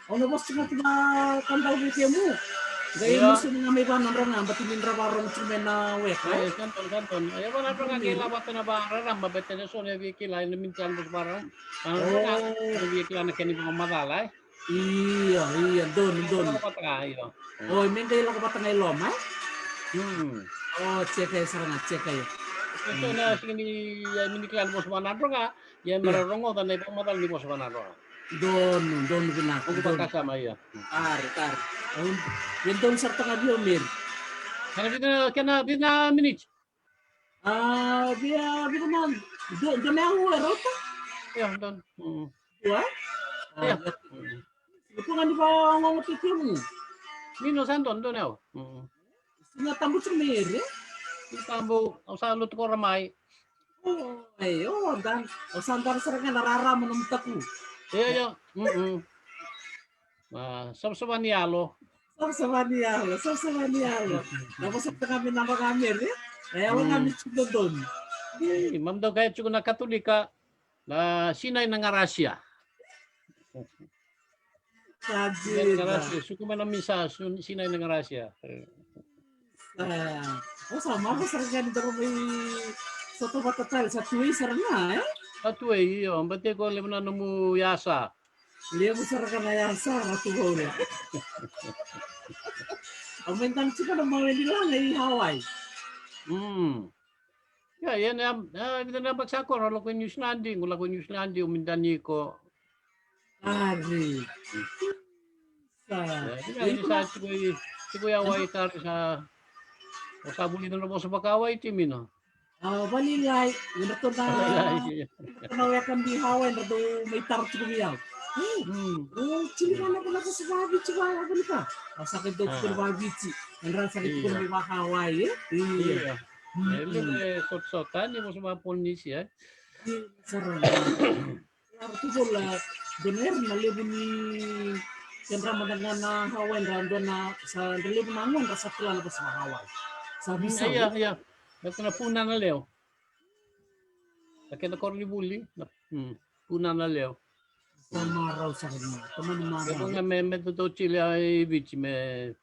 Ono bos cuma kantau butiamu. Gaya Iya. musuh nga may panang nga batinin rawarong cumena wek. Ay, kanton. Ay, wala pa nga kilawat na barang, mabete na so na vikila, minsan bos barang. Ano nga, Oh, vikila na kini mga madalay. iya, don. Wala ko pa tayo. Oh, may kayo lang ko patangay loma? Oh, cek kayo Ito na sini miniklan bos manado nga, yan mararongo tanay pa madal ni bos manado. Don binak. Kung Don. kasama iya. Tar. Yung don sa tanga biomir. Kana minutes. Biya naman. Don na ako rota. Iya, don. Dua? Iya. Ito nga di ba ngongotit mo? Mino santon don yaw. Sinatambot sa meri? Tambo, usalot ko ramay. Dan. O sandar sa nga nararaman ng taku. Iya. Sabsaban yalo. Sabsaban yalo. Tapos sa kami na magamir, Ewan kami doon. Ma'am daw kahit siguro na Katolika na sinay ng Arasya. Suko man ang misa, sinay ng Arasya. Sama ko sa ganito ko may sa tumatatay, sa tuwi sa nga Sa tuwi, yun. Ba't ko alam na numuyasa? Liya mo sa ka na yasa, matugaw na. Ang mentan siya ka ng mga nila na Hawaii. Yan ito na bagsako, wala ko New Zealand, umindani ko. Ari. Si Kuya Hawaii tari sa sabuli na po sa Bakaway team, no? Balilay. Yun ito na kanawakan di Hawaii na doon may tarot ko niyaw. Chilihan ako na sa babi, chihuahua ka nito. Sakit daw ko na babi, ang sakit ko na may Hawaii, Iya. Sot-sotan, di mo sa mga Polynesia. Sarang. Arto bola, bener nalibun ni yang Ramadan na Hawaii rando na sa nalibun nangon rasa tulan pa sa Hawaii. Sabi sa iya. Ito na puna na leo. Akin na korlibuli. Puna na leo. Sama raw sa kanya. Ito nga may to chile ay bichi may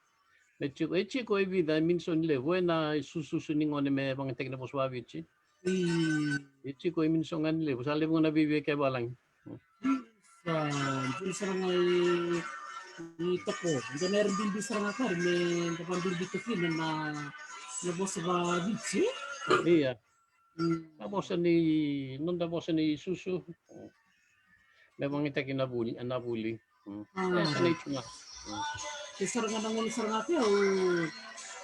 chico ay vida minsan levo na sususuning on may mga tekna po sa bichi. Chico ay minsan nga levo. Sa levo na bibigay kay balang. Sa ngay ito ko. Hindi na rin din bisa nga ka. May kapandil dito kina na nabos sa bichi. Iya. Tapos ni susu. May mga kinabuli, anabuli. Sanay nga. Kisar nga nang ulisar nga kayo.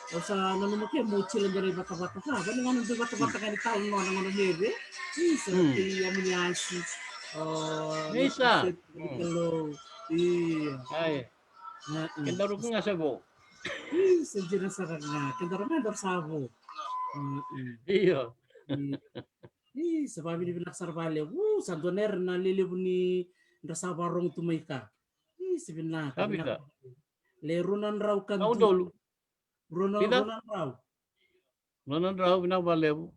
O sa nanunok kayo, mo sila gari bata-bata ka. Gano'n nga nung bata-bata ka ni taong nga nang nebe. Isa, yamanyashi. Isa. Hello. Iya. Ay. Kendaro ko nga sa bo. Isa, dyan sa nga. Kendaro nga daw sa bo. Iyo. Sa pamilya binaksar bale. Sandoner na lilibu ni Rasabarong tumay ka. Sabi ka. Lerunan raw kan. Dolo. Runan raw. Runan raw binabalew.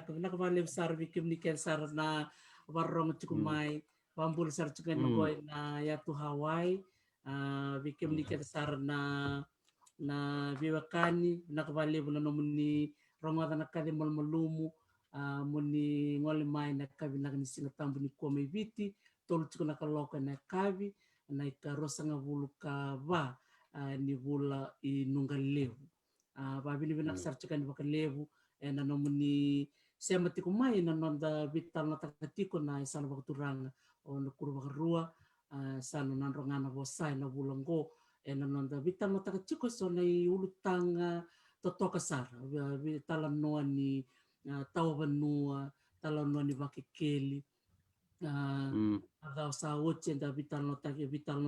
Binakabalew sar bikim ni Kensar na warong chukumay. Pambul sar chukan boy na yatu Hawaii. Bikim ni Kensar na biwakani. Binakabalew na naman ni Ramadan nakadi malmalumu. Muni ngolimay na kabi nakani singatambu ni kuamay biti. Tolu chukan nakaloka na kabi. Na ikarosa nga bulu ka ba. Ni bula inunggaleu. Babili binaksar chukan bakalevu. Na nomuni semati kumay na nonda vital na takatiko na isang bakuturang o nakuro bakarua. Sa nanrongan na bosay na bulanggo. Na nonda vital na takatiko so na iulutang totokasar. Talan noa ni tawaban noa. Talan noa ni bakikeli. Ada sa wochen da vital no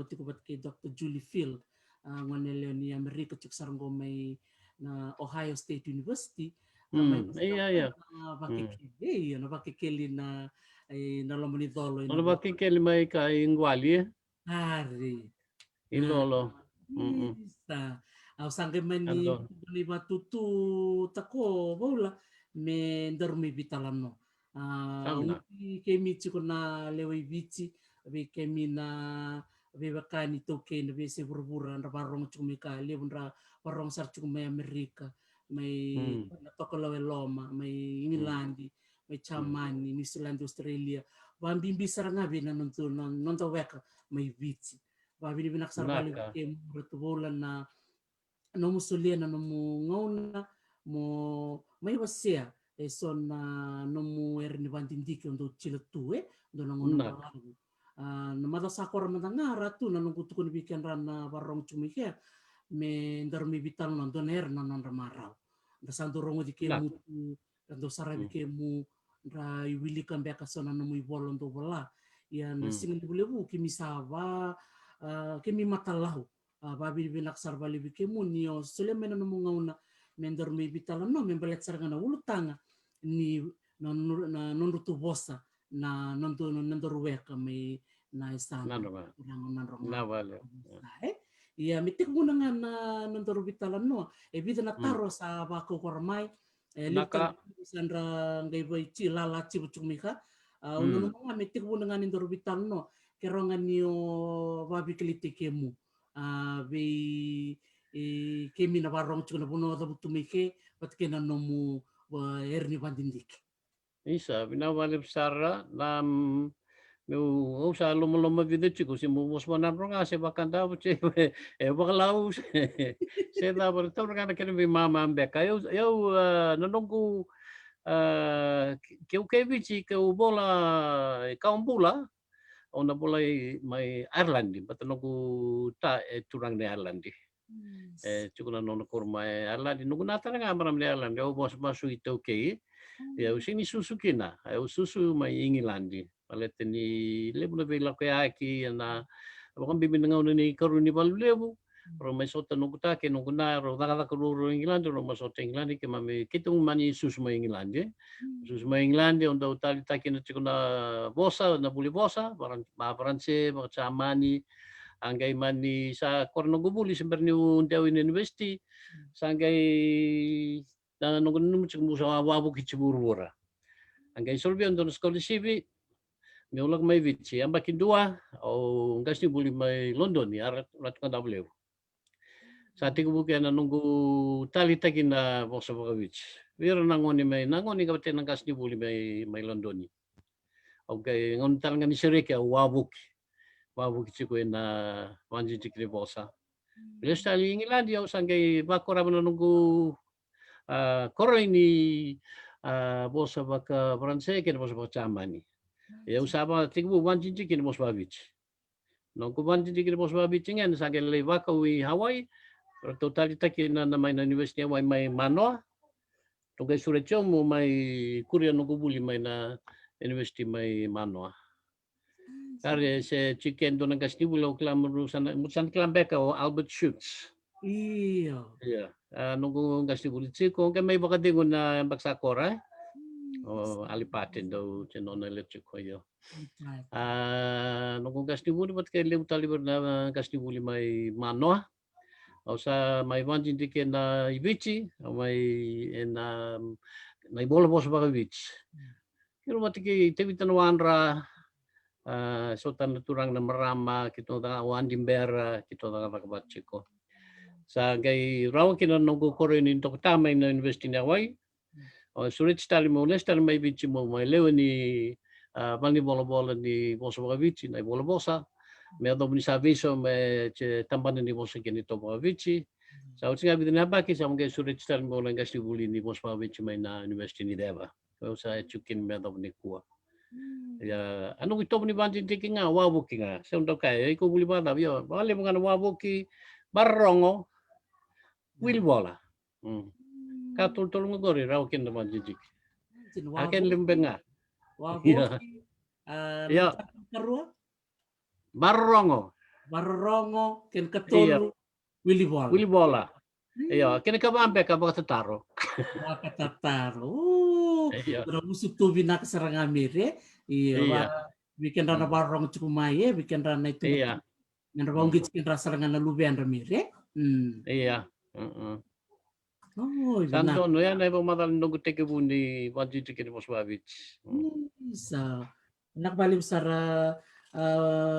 tiko bat kay Dr. Julie Field nganele ni Amerika chuk saranggo may na Ohio State University Iya. Bakikeli na nalamani dolo Ano bakikeli may kaingwali hari ilolo. Isa. Sangke mani batutu tako bola me dormi vitalan no. Kemichi ko na leway bichi vi kemi na vi bakani toke na vi se burbura na barong chumika levun ra barong sar chumai Amerika mai na tokolawe loma mai Ingilandi mai Chamani New Zealand Australia wa bimbi saranga vi na nonto weka mai vici wa bini binak sarbali ke bertubulan na no musulia na no ngauna mo mai wasia son no mu erni bandindiki untuk ciletue do nangono balangu na mata sakor matangara tu na nungku tukun bikin rana barong cumike me ndar mi bital non doner non ramarau da santo rongo di kemu dan do sarabi kemu ra iwili kambe kasona no mu bolon do bola ya na singin bulebu kimi sava kimi matalahu babi binak sarbali bikemu nio sulemena no ngauna mendor mi bital no membelet sargana ulutanga ni non rutu bosa na non weka me na istana na vale ya mitik munanga na non bitalan no e bida na taro sa bako kormai lika sandra ngai bai ci lala ci bucumika uno no mitik munanga non bital no kerongan nio babi kelite kemu be kemi na barong cuna buno da butumike patkena nomu erni bandindik. Isa, binawalip sara lam meu sa loma vida chico se mo mosman ronga se bakanda che e bakalau se da por tau kana kene vi mama beka eu nanongku que o que vici que o bola kaumbula ona bola mai Ireland batanongku ta turang de Ireland chukuna nono korma Ireland nungku natara ngamaram de Ireland eu bos masu itu okay ya usini susu kina eu susu mai Ingilandi paleteni lebu na vela ko aki na bakang bibin nga ni karuni bal lebu ro mai sota no kuta ke no kuna ro daga ko ro Ingilandi ro masota Ingilandi ke mami kitung mani susu mai Ingilandi ondo tali takina chikuna bosa na buli bosa ba Franse ba Chamani anggai mani sa korno gubuli sebenarnya undau university sangai na nunggu chik musa wabu kichiburu anggai solbi ondo scholarship mi ulag mai vici ambakin dua o ngasni buli mai London ni arat kan W saat itu bukan nunggu tali takin na bosa vici wir nangoni kapten ngasni buli mai London ni okay ngon tal ngani sereke wabuki chiku na wanji tikri bosa Lesta Ingilandi au sangai bakora nunggu koro ini bosa baka Franse ke bosa baka Chamani ya usaba tikbu wanji tikri bosa bavich nongku wanji tikri bosa bavich ngen sangai lewaka wi Hawaii totalita kina na mai na university Hawaii mai Manoa togai surecho mo mai kuria nunggu buli mai na university mai Manoa kare se chicken donan kasni bulo klamru musan klambeka o Albert Schutz iya nunggu kasni buli chiko ke mai baka dingun na baksakora o alipaten do chenona lechiko yo nunggu kasni buli bat ke leu taliber na kasni buli mai Manoa o sa mai wanjin dike na ibici mai na mai bola bos baka ibici kiro matiki tebitan wanra sotan turang na marama kito da wandimbera kito da bakabachiko sa gai raw kina nunggu korean in tok tamay na university na Hawaii o sulit stali mo lestal mai bici mo mai lewani bani bola ni bosa bakavici na bola bosa me ado ni saviso me tamban ni bosa kini to bakavici sa utsinga bidina baki sa mo gai sulit stali mo lang gasti buli ni bosa bakavici mai na university ni deva o sa chukin me ado ni kuwa ya anu ito ni bantin tiki nga wabuki nga sa undo kaya iko buli bala yo bale mga wabuki barongo wilbola katul tolong ngori raw kin naman jijik aken limbe nga wabuki ya barongo ken katulu wilbola iya kini kabambe ka baka tataro Pero musik tu bina keserang amire, iya. Bikin rana barong cukup maye, bikin rana itu. Iya. Yang rabang bikin rasa dengan lubian ramire. Iya. Santo no ya na iba madal nunggu teke bundi wajib cikin mosbabich. Bisa. Nak balik besar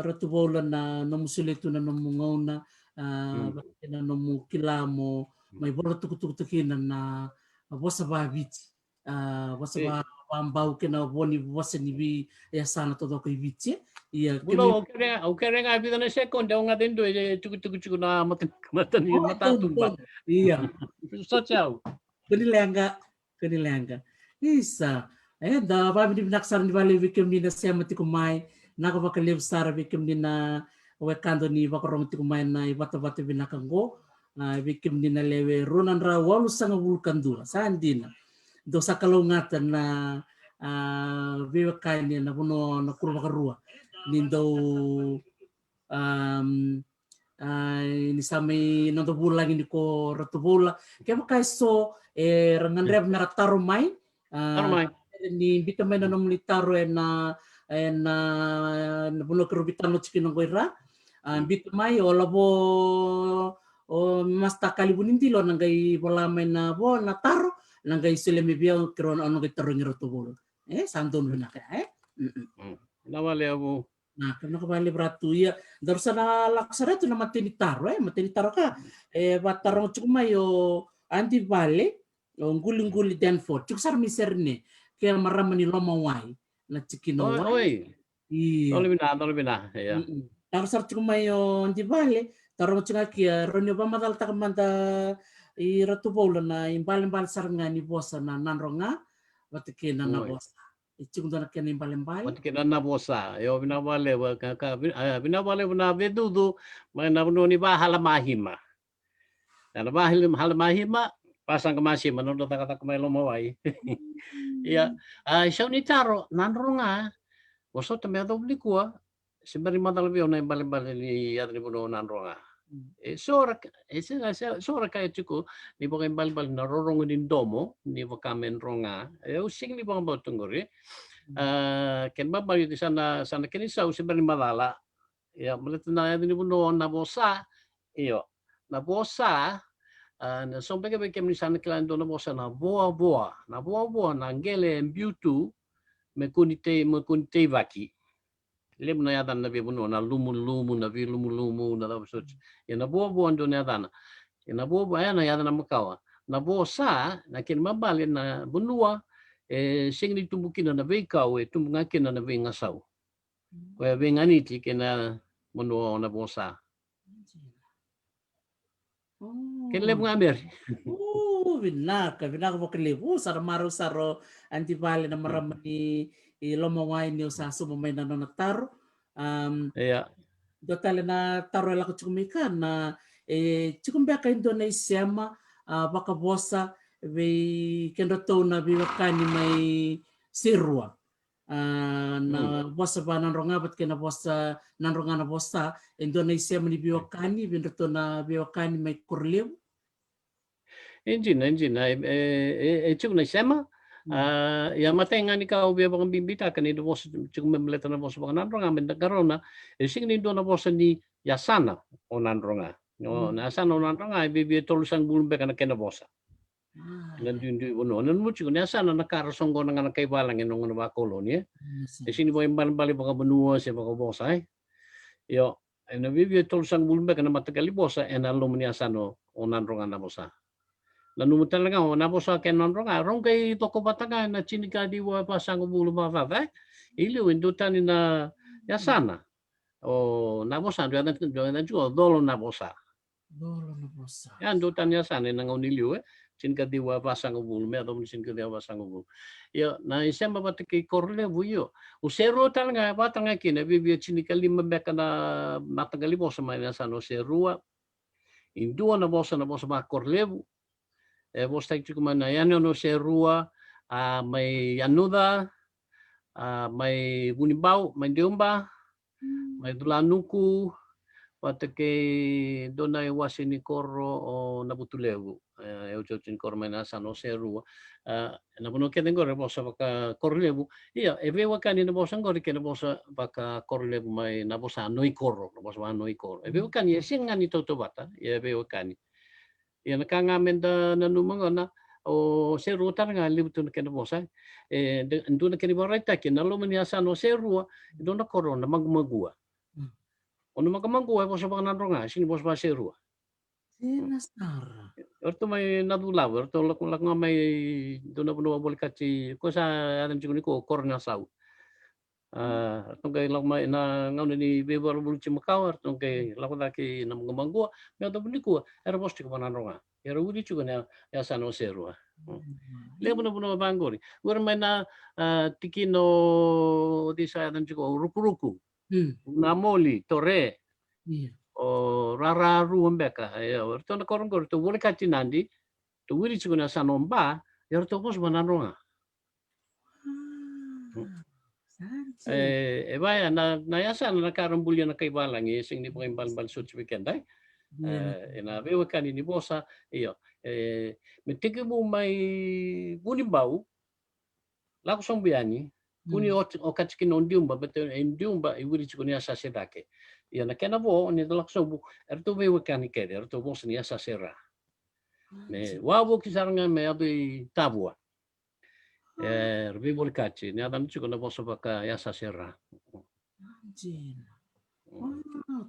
ratu bola na nomusuletu na nomungauna na nomu kilamo mai bola tukutukina na bosa babiti bosa ba ambau kena boni bosa ni bi ya sana todo ko ibitie ia Bulo o kere nga vida na second o nga tendo tuku na matatumba. Iya. So ciao. Kanilenga. Isa. Da ba mi naksar ni vale vikem ni na sema tikumai na ko bakalev sara vikem ni na wekando ni bakorong tikumai na ibata-bata binakango vikem ni na lewe ronan ra walu sanga wulkan dua sandina. Do sakalongatan na viwakanya na kuno na kurwa karua nindo ini samai nando bulang ini ko ratu bola kaya makai so rangan rep na taro mai ni bita mai na nomli taro na buno kerubitan lo cikin ngoira bita mai o labo o masta kali buninti lo nangai bola mai na bo na taro nangai seleme bia kero ono ngai taro ngirotu bola santun benak Nawale abu. Nah, karena kembali beratu ya, darusan laksara itu nama taro ka, batarong cuma yo anti bale, nguli Danford, cuk sar miserne, kaya maramani lomawai, na cikinawai. Iya. Tole bina, ya. Darusan cuma yo anti bale, tarong cuma kia, ronyo bamadal takamanta i ratu bola na imbal sarngani bosa na nanronga, batikina na bosa. Icung dona kena imbal-imbal. Batikina na bosa. Yo binawale binawale na vedudu mana bunoni ba halamahima. Dan ba halamahima pasang kemasi menurut kata kemelo mawai. Ya, siya ni taro nanronga. Boso temedo blikua. Sembari madal bio na imbal-imbal ni yadri buno nanronga. Sora kaya cukup ni bukan bal na rorong din domo ni bukan ronga using ni bukan botongori ken baba di sana kini sa usibari malala ya mulit na ni buno na bosa iyo na bosa na sompe ke kem ni sana kilan do na bosa na boa na ngele beautu me kunite vaki lem na yadan na bibuno na lumu na lumu na labsot ya na bo ando na yadan ya na bo ya na yadan na makawa na bosa na kin mabali na bunua sing ni tumbukin na veikau tumbungakin na vengasau ko vengani ti kena bunua na bosa ken lem ngamer Binaka mo kalibu saro antibale na maramani ilomawai ni sa sumamay na natar dotale na taro la kuchumika na chukumbia ka Indonesia ma baka bosa ve kendoto na biwakani may sirwa na bosa ba nanronga bat kena bosa nanronga na bosa Indonesia mani biwakani bendoto na biwakani may kurliw Engine chukna sema ya matenga ni ka obia bang bimbita kan itu bos chuk memleta na bos bang nanronga men karona sing ni do na bos ni yasana onanronga no na sana onanronga bibi tolusang bulumbe kana kena bosa dan dundu bono nan mu chuk na sana na karasongo na kay balang enong na koloni sini boy bali baka benua se baka bosa yo na bibi tolusang bulumbe kana matakali bosa enalo ni asano onanronga na bosa Lalu talaga na bosa ken nanronga rong kay toko bataga na chinika diwa pasang bulu mavava ili windutan na yasana o na bosa do na juo dolo na bosa ya ndutan yasana na ngoniliu chinika diwa pasang bulu me adom chinika diwa pasang bulu yo na isema batiki korle buyo usero talaga batanga kina bibi chinika lima beka na matagali bosa mai yasana serua indua na bosa ba korlebu vos tak cukup mana ya no serua may anuda may bunibau may diumba may dulanuku patake donay wasini koro o nabutulewu eu cocin kor may nasa no serua nabuno keten gore bosa baka korlebu iya eve wakani na bosa ngori kena bosa baka korlebu may nabosa noi koro nabosa noi koro eve wakani singani toto bata eve wakani ya nakangamen da nanumang na o se rua taranga liu tu kena bosa nduna keni baraita ke na lo mani asano se rua nduna korona magmagua ono magmagua bosa baka nandronga sini bosa ba se rua Sinasara. orto mai nadula orto lak ngamai nduna puno bol kaci ko sa adan cikuni ko korona sau tongkai lak mai na ngau ni bebal bulu cimakau tongkai lak laki na magmagua me to puniku era bosti ko nandronga era udi cikuna ya sano se rua le puno bangori ur mai na tikino di sa adan ciko ruku-ruku namoli tore o rararu mbeka orto na korong to wole kati nandi to wiri cikuna sanomba ya orto bos banandronga vai na yasa na karambulya na kay balangi sing ni pang balbal so weekend ay na vewa kani ni bosa iyo metike mo may bunimbau lako sombiani puni o katskin on diumba but en diumba i wiri chikuni asa sedake iya na kena bo ni dalak sobu erto vewa kani kede erto bos ni asa sera me wawo kisaranga me abi tabua Rubibol kaci ni adan cukup na boso baka yasa sera. Anjin.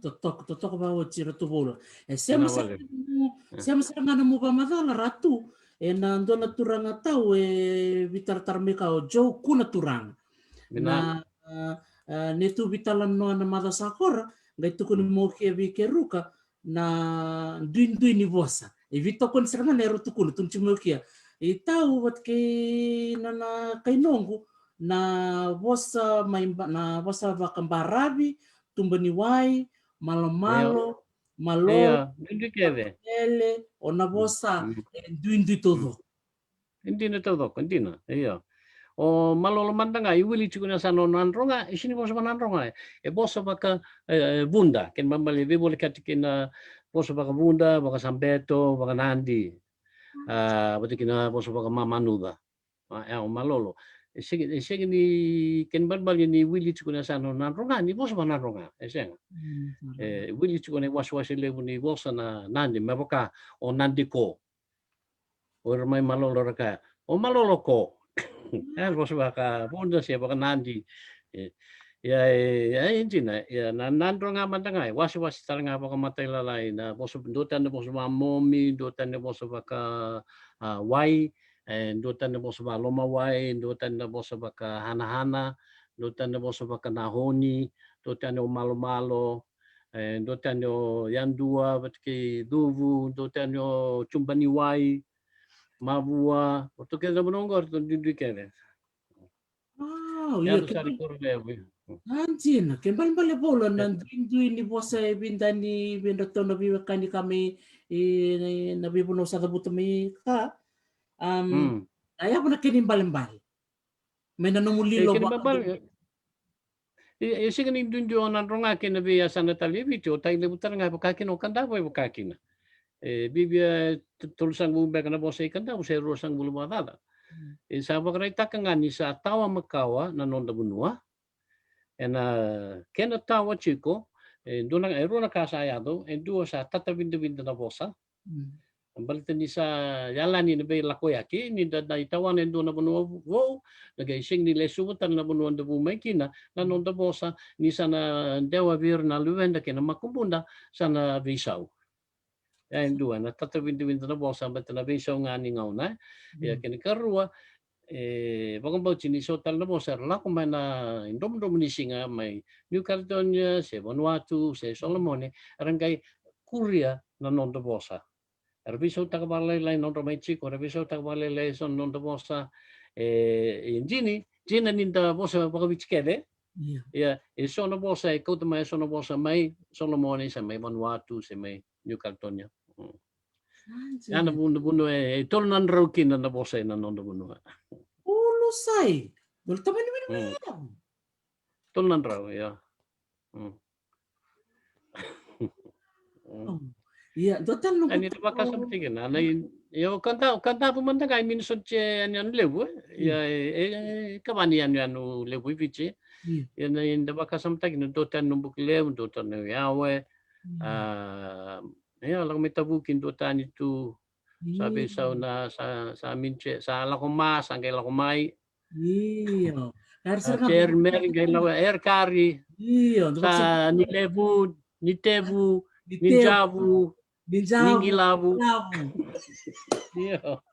Totok bawa cira tu bolo. Siapa ngana mo ba madala ratu. Na ndona turanga tau bitar tarmeka o jau kuna turang. Na netu bitalan no na mada sakora ngai tukun mo ke ruka na duin ni bosa. Vito kon seranga nero tukun tunci mo kia. Itau wat ke nana kainongu na bosa na bosa bakambarabi tumbani wai malo ele ona bosa duindu todo indina todo indina iya o malolo mandanga iwili chukuna sano nandronga isini bosa nandronga bosa baka bunda ken mambali bebole katikina bosa baka bunda baka sambeto baka nandi batikina bosa baka mamanuda o malolo segi ni ken barbal ni wili chukuna sano nandronga ni bosa nandronga esenga wili chukuna was lebu ni bosa na nandi maboka o nandi ko or mai malolo raka o malolo ko bosa baka bunda sia baka nandi ya injina ya nandronga mandanga was taranga baka matai lalai na bosa dotan bosa mamomi dotan bosa baka wai dotan na bosa ba loma wai dotan na bosa baka hana-hana dotan na bosa baka nahoni dotan o malo-malo dotan o yandua batki duvu dotan o cumbani wai mabua to keda bonongor to didikene iya anjin kembali bale bola nan duin ni bosa bindani bindato na biwakani kami na bibuno sa kabutami ka Ayah pernah kirim balik. Mainan nomulilo ba? Sige ni dunjo na ronga kina biya sana tali video tay le butar nga bakakin o kanda boy bakakin. Bibia tulusang bumbe kana bosa ikanda o sero sang bulu madala. Sa bakray takangani sa tawa makawa na nonda bunua. Kena tawa chiko dunang ero na kasayado duo sa tatabinda na bosa. Balita ni sa yalan ni be lakoyaki ni da itawan endo na bunua wo nagaising ni lesubutan na bunua da bumaikina na nonda bosa ni sana dewa bir na luwenda kina makumbunda sana visau ya indua na tatabinda na bosa bata na visau ngani ngauna ya kini karua bagong bauchi ni sotal na bosa la kumana indom ni singa may New Caledonia se Vanuatu se Solomone arangay Korea na nonda bosa Reviso takbalay non romaichi ko reviso takbalay son non bosa injini jina ninda bosa bakabichkede ya sono bosa ko tama sono bosa mai Solomone sa mai Vanuatu sa mai New Caledonia yana bundo tolnan raukin na bosa na non bundo ulo sai dol tama ni tolnan rau ya Iya, dotan no. Ani baka something na yo kanta pumanda kay minsan che ano lebu ya kamani ano lebu vici yan inda baka something no dotan no buklew dotan no yawe ya lang may tabukin dotan itu Sabi sa amin sa lakuma, sa kay lakumay, Iyo. Kaya sir nga chairman kay air kari, iyo, sa nilebu, nitebu, Detail, ninjabu, Ninjabu, ningilabu. Ninjabu. Iyo.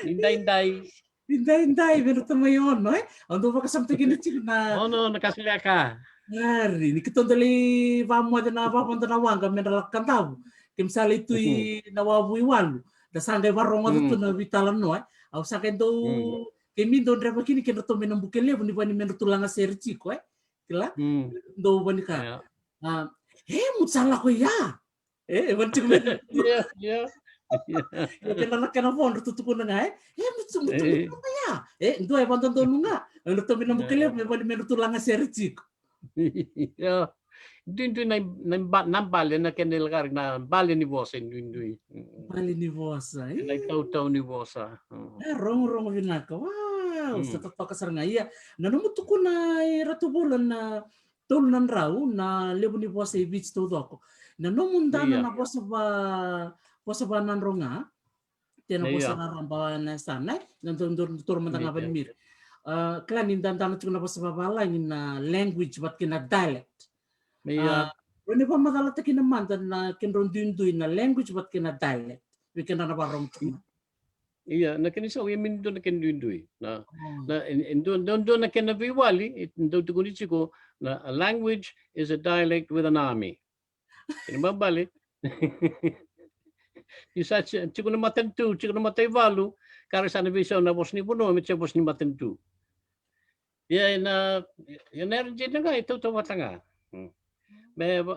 Inday-inday. Hinday, meron mo yun, no? Ando ba kasamte ginit na Ono, nakasila ka. ngari, ni kitong dali pamo na papunta na wang kami nalakkan tao. Kim sala ito'y nawabuiwan. Dasangay warong to na bitalan no, Aw sa akin daw, kimi doon rin makini kinato minambukil ni ba ni menutulang nga sir chiko, Kila? Do ba ni ka? Mutsala ko ya. Ewan ko meron. Yeah. Kenalak ka na po, natutuko na nga mutsala ko ya. Ndo ay pantan doon nga. Ano to minambukil ni ba ni menutulang nga sir chiko. Yeah. Dun nambali na kenilgar na bali ni bosa dun. Bali ni bosa. Nagtaw ni bosa. Rong vinaka. Wow, sa totoo kasar nga iya. Nanumuto ko na ratu bulan na tulunan raw na lebo ni bosa beach to ako. Nanumundana na bosa ba nan ronga. Tiyan bosa na ramba na sana. Nandun turman nga ba ni mir. Klan indandana ko na bosa babalay na language but kina dialect. When pa magalata kinamandan na kinrondunduy na language but kina dialect. We can na barong tuma. Iya, na kinisa we min do na kinrondunduy. Na doon na kinabiwali, doon tugunit ko na a language is a dialect with an army. Kinababali. Isa chiko na matentu, chiko na matayvalu, kare sana bisa na bos ni puno, mit bos ni matentu. Ya na energy na nga ito matanga.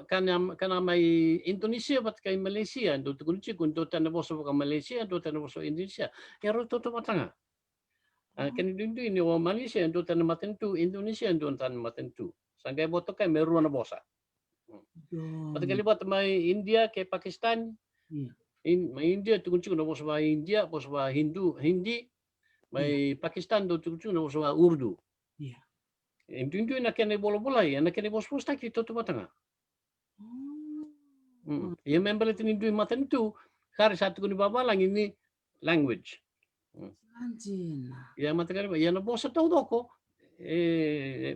Kana may Indonesia bat kay Malaysia do tugunci kun do tan boso ka Malaysia do tan boso Indonesia yaro to matanga kan dundu ini wa Malaysia do tan matentu Indonesia do tan matentu sangkai boto kay meru na bosa patakali bat may India kay Pakistan may India tugunci kun boso ba India boso ba Hindi may Pakistan do tugunci kun boso ba Urdu dundu na kene bola na kene boso sta ki to matanga. Yung member ito nindu matentu, kare satu kuni baba lang ini language. Ya matagal ba? Yan na bosa tao doko.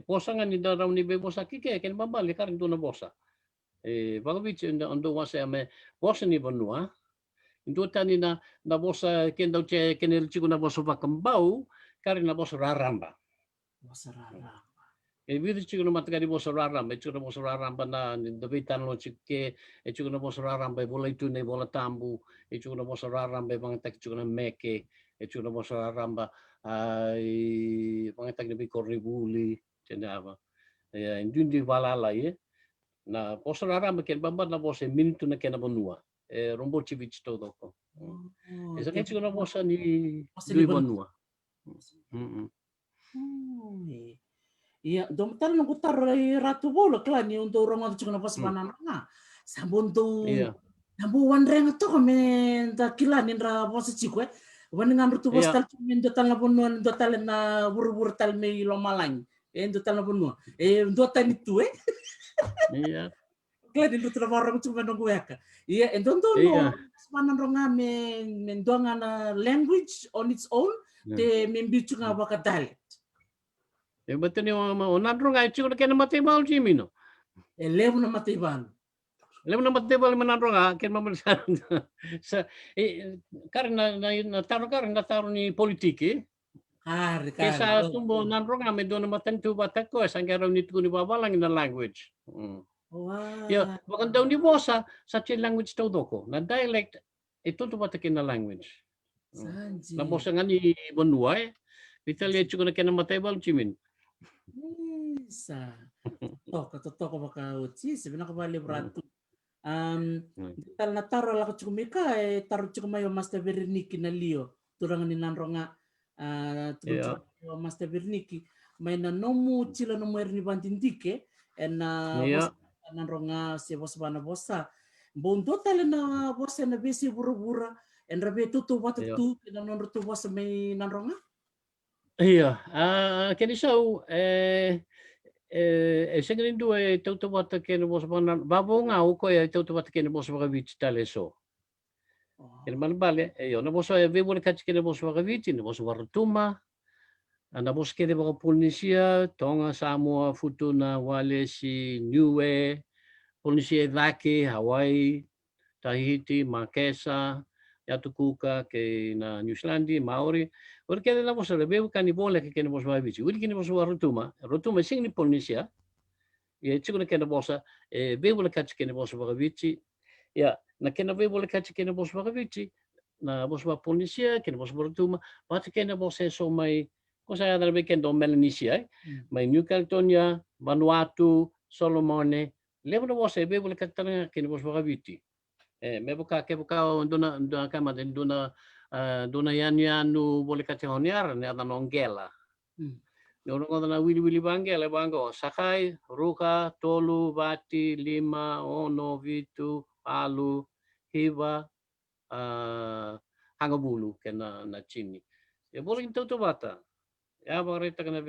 Bosa nga ni daraw ni bosa kike ken baba le kare do na bosa. Bago bicho ndo wasa ame bosa ni bonua. Ndo tani na bosa ken daw che ken el chico na bosa ba kambau, kare na bosa raramba. Bosa raramba. Video chico no matagali bosa raramba, chico no bosa raramba na dabitan lo chike, chico no bosa raramba bola itu ne bola tambu, chico no bosa raramba bang tak chico no meke, chico no bosa raramba bang tak ne bikorribuli, cenava. Indundi valala ye. Na bosa raramba ken bamba na bosa minuto na ken bonua. Rombo chivich todo ko. Esa ken chico no bosa ni dui bonua. Iya, domtar nang kutar ratu bola klan ni untuk orang itu cuma pas mana na. Sambon tu, sambo wandreng tu kami tak kilan indra pos cikwe. Wan dengan rutu bos tal cuma dotal na bonuan dotal na buru tal me lomalang. Dotal na bonua. Dotal itu Iya. Klan indra tu orang cuma nunggu ya ka. Iya, endon tu no. Mana orang men doangan language on its own. Te membicu ngabaka dialect. Betul ni onadro nga chico na ken matibal chimino. Levo na matibal. Levo na matibal manadro nga ken mamalsa. Sa karena na taro ni politiki. Kesa tumbo nadro nga me do na matentu batako sangkaraw nito ni babalang na language. Wow. Ya, bakang daw ni bosa sa language daw doko. Na dialect ito to batakin na language. Na bosa nga ni bonua Italia chico na ken matibal chimin. Sa toko baka uci sebenarnya kembali beratu tal na taro la ko mika taro chuko mayo master Berniki na Leo turang ni nanronga master Berniki may na nomu chila no merni bantindike en nanronga se bos bana bosa bondo tal na bosa na besi buru-bura en rabe tutu watu tu na non rutu bosa may nanronga. Iya, kini so sengrin dua tau wata kene bos bana babo nga uko ya tau wata kene bos bana bich taleso. Kena bale yo na bosa ve bole kachi kena bosa viti na bosa varutuma na bosa kena baka Polynesia Tonga Samoa Futuna Walesi Niue Polynesia Vaki Hawaii Tahiti Marquesa Yatukuka ke na New Zealand Maori ora kena na bosa ve kani bole ke kena bosa viti uli kena bosa rotuma sing ni Polynesia ya chikuna kena bosa ve bole kachi kena bosa viti ya na kena ve bole kachi kena bosa viti na bosa Polynesia kena bosa rotuma pati kena bosa so mai ko saya ada be kena Melanesia mai New Caledonia Vanuatu Solomone levo na bosa ve bole kachi kena bosa viti me buka ke buka dona kama dona yanu bole kachi honiar ne ada nongela Yono na wili bangele bango sakai ruka tolu vati lima ono vitu alu hiva hangabulu kena na chini e boleh kita tu bata ya barita kena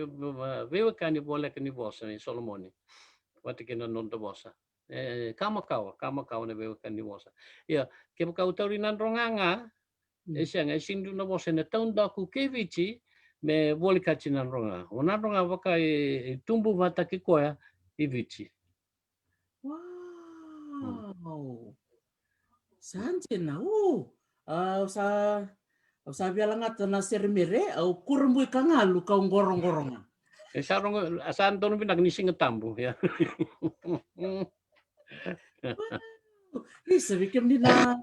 vewa kani boleh kani bosa ni Solomoni wati kena nonto bosa kama kau na vewa kani bosa ya ke kau tauri nan ronganga siang sindu na bosa na taun daku kevici me boleh kaci nan ronga onan ronga baka tumbu mata ki koya ivici Wow. Sanje na usa bilang ngata na sermere au kurumbu kangalu kau gorong-gorongan. sarong asan tono binak nising tambu ya Isa bikin dina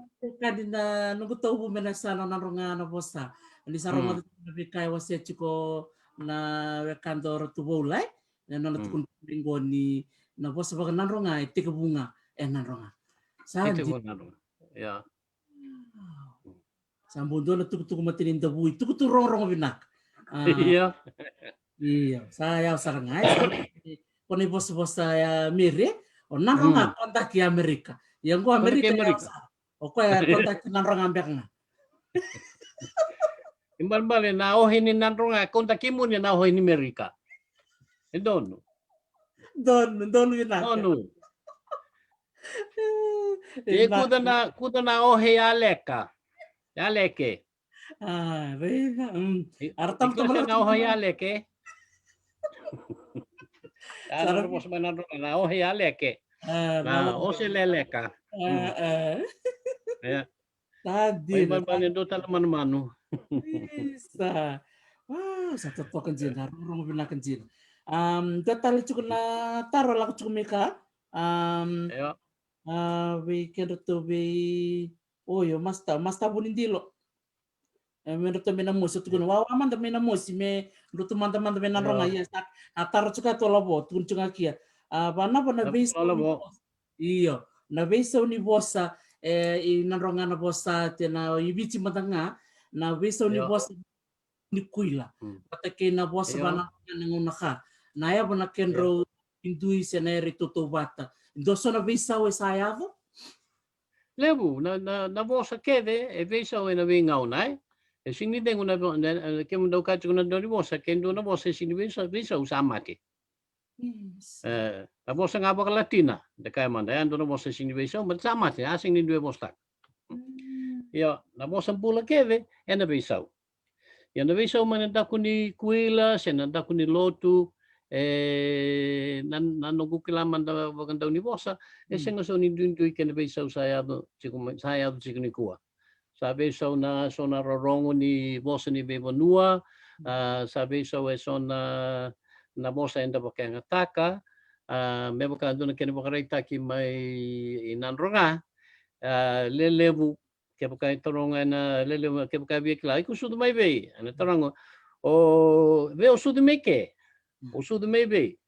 nunggu tau bu menasana na ronga na bosa. Ni sarong lebih kai wasia chiko na kantor tu bolai na na tukun bingoni na bosa baga nan ronga ite bunga nan ronga. itu benar ya Sambundo na tuku matinin dabu tuku tu rong binak. iya Saya sarangai koni bos-bos saya mire nan ronga kontak ki Amerika. Yang gua Amerika ya kontak nan ronga ambekna. Imbal bale na oh ini nan ronga kontak imun na oh ini Amerika. Don binak. Kuda na oh aleka. Aleke. Rena. Artam to na oh aleke. Sarap mo sa na oh aleke. Na oh leleka. Ya. Tadi. Imbal do talaman manu. Bisa. Wah, satu token jin, harus binak jin. Datali cukup na taruh lagu cukup mereka. Weekend to be yo masta bunin dilo. Menurut mena musi tukun wawa man mena musi me rutu man mena ronga ya sak atar cuka to labo tukun cuka kia. Bana bisa iyo na bisa unibosa na ronga na bosa tena ibici matanga na bisa unibosa ni kuila. Patake na bosa bana ngunaka. Na ya bana kenro indui seneri toto bata. Doso na bisa we sayavo? Lebu na bosa kede e bisa we na vingau nai. E sini dengu na ke mundau kacu na dori bosa kendo na bosa sini bisa usamati. Na bosa ngapa ke Latina dekai manda ando na bosa sini bisa samati asing ni dua bosa. Ya na bosa pula kede e na bisa. Ya na bisa mana dakuni kuila sena dakuni lotu nanogu kilaman da baganda ni bosa senga so ni dundu ikene be so saya cikuni kuwa sabe so na rorongo ni bosa ni be bonua sabe so na bosa enda bakanga taka me bakando na kene bakarita ki mai inanronga lelebu ke bakai toronga na lelebu ke bakai be kila iku sudu mai be ana torongo o ve o sudu meke usudu maybe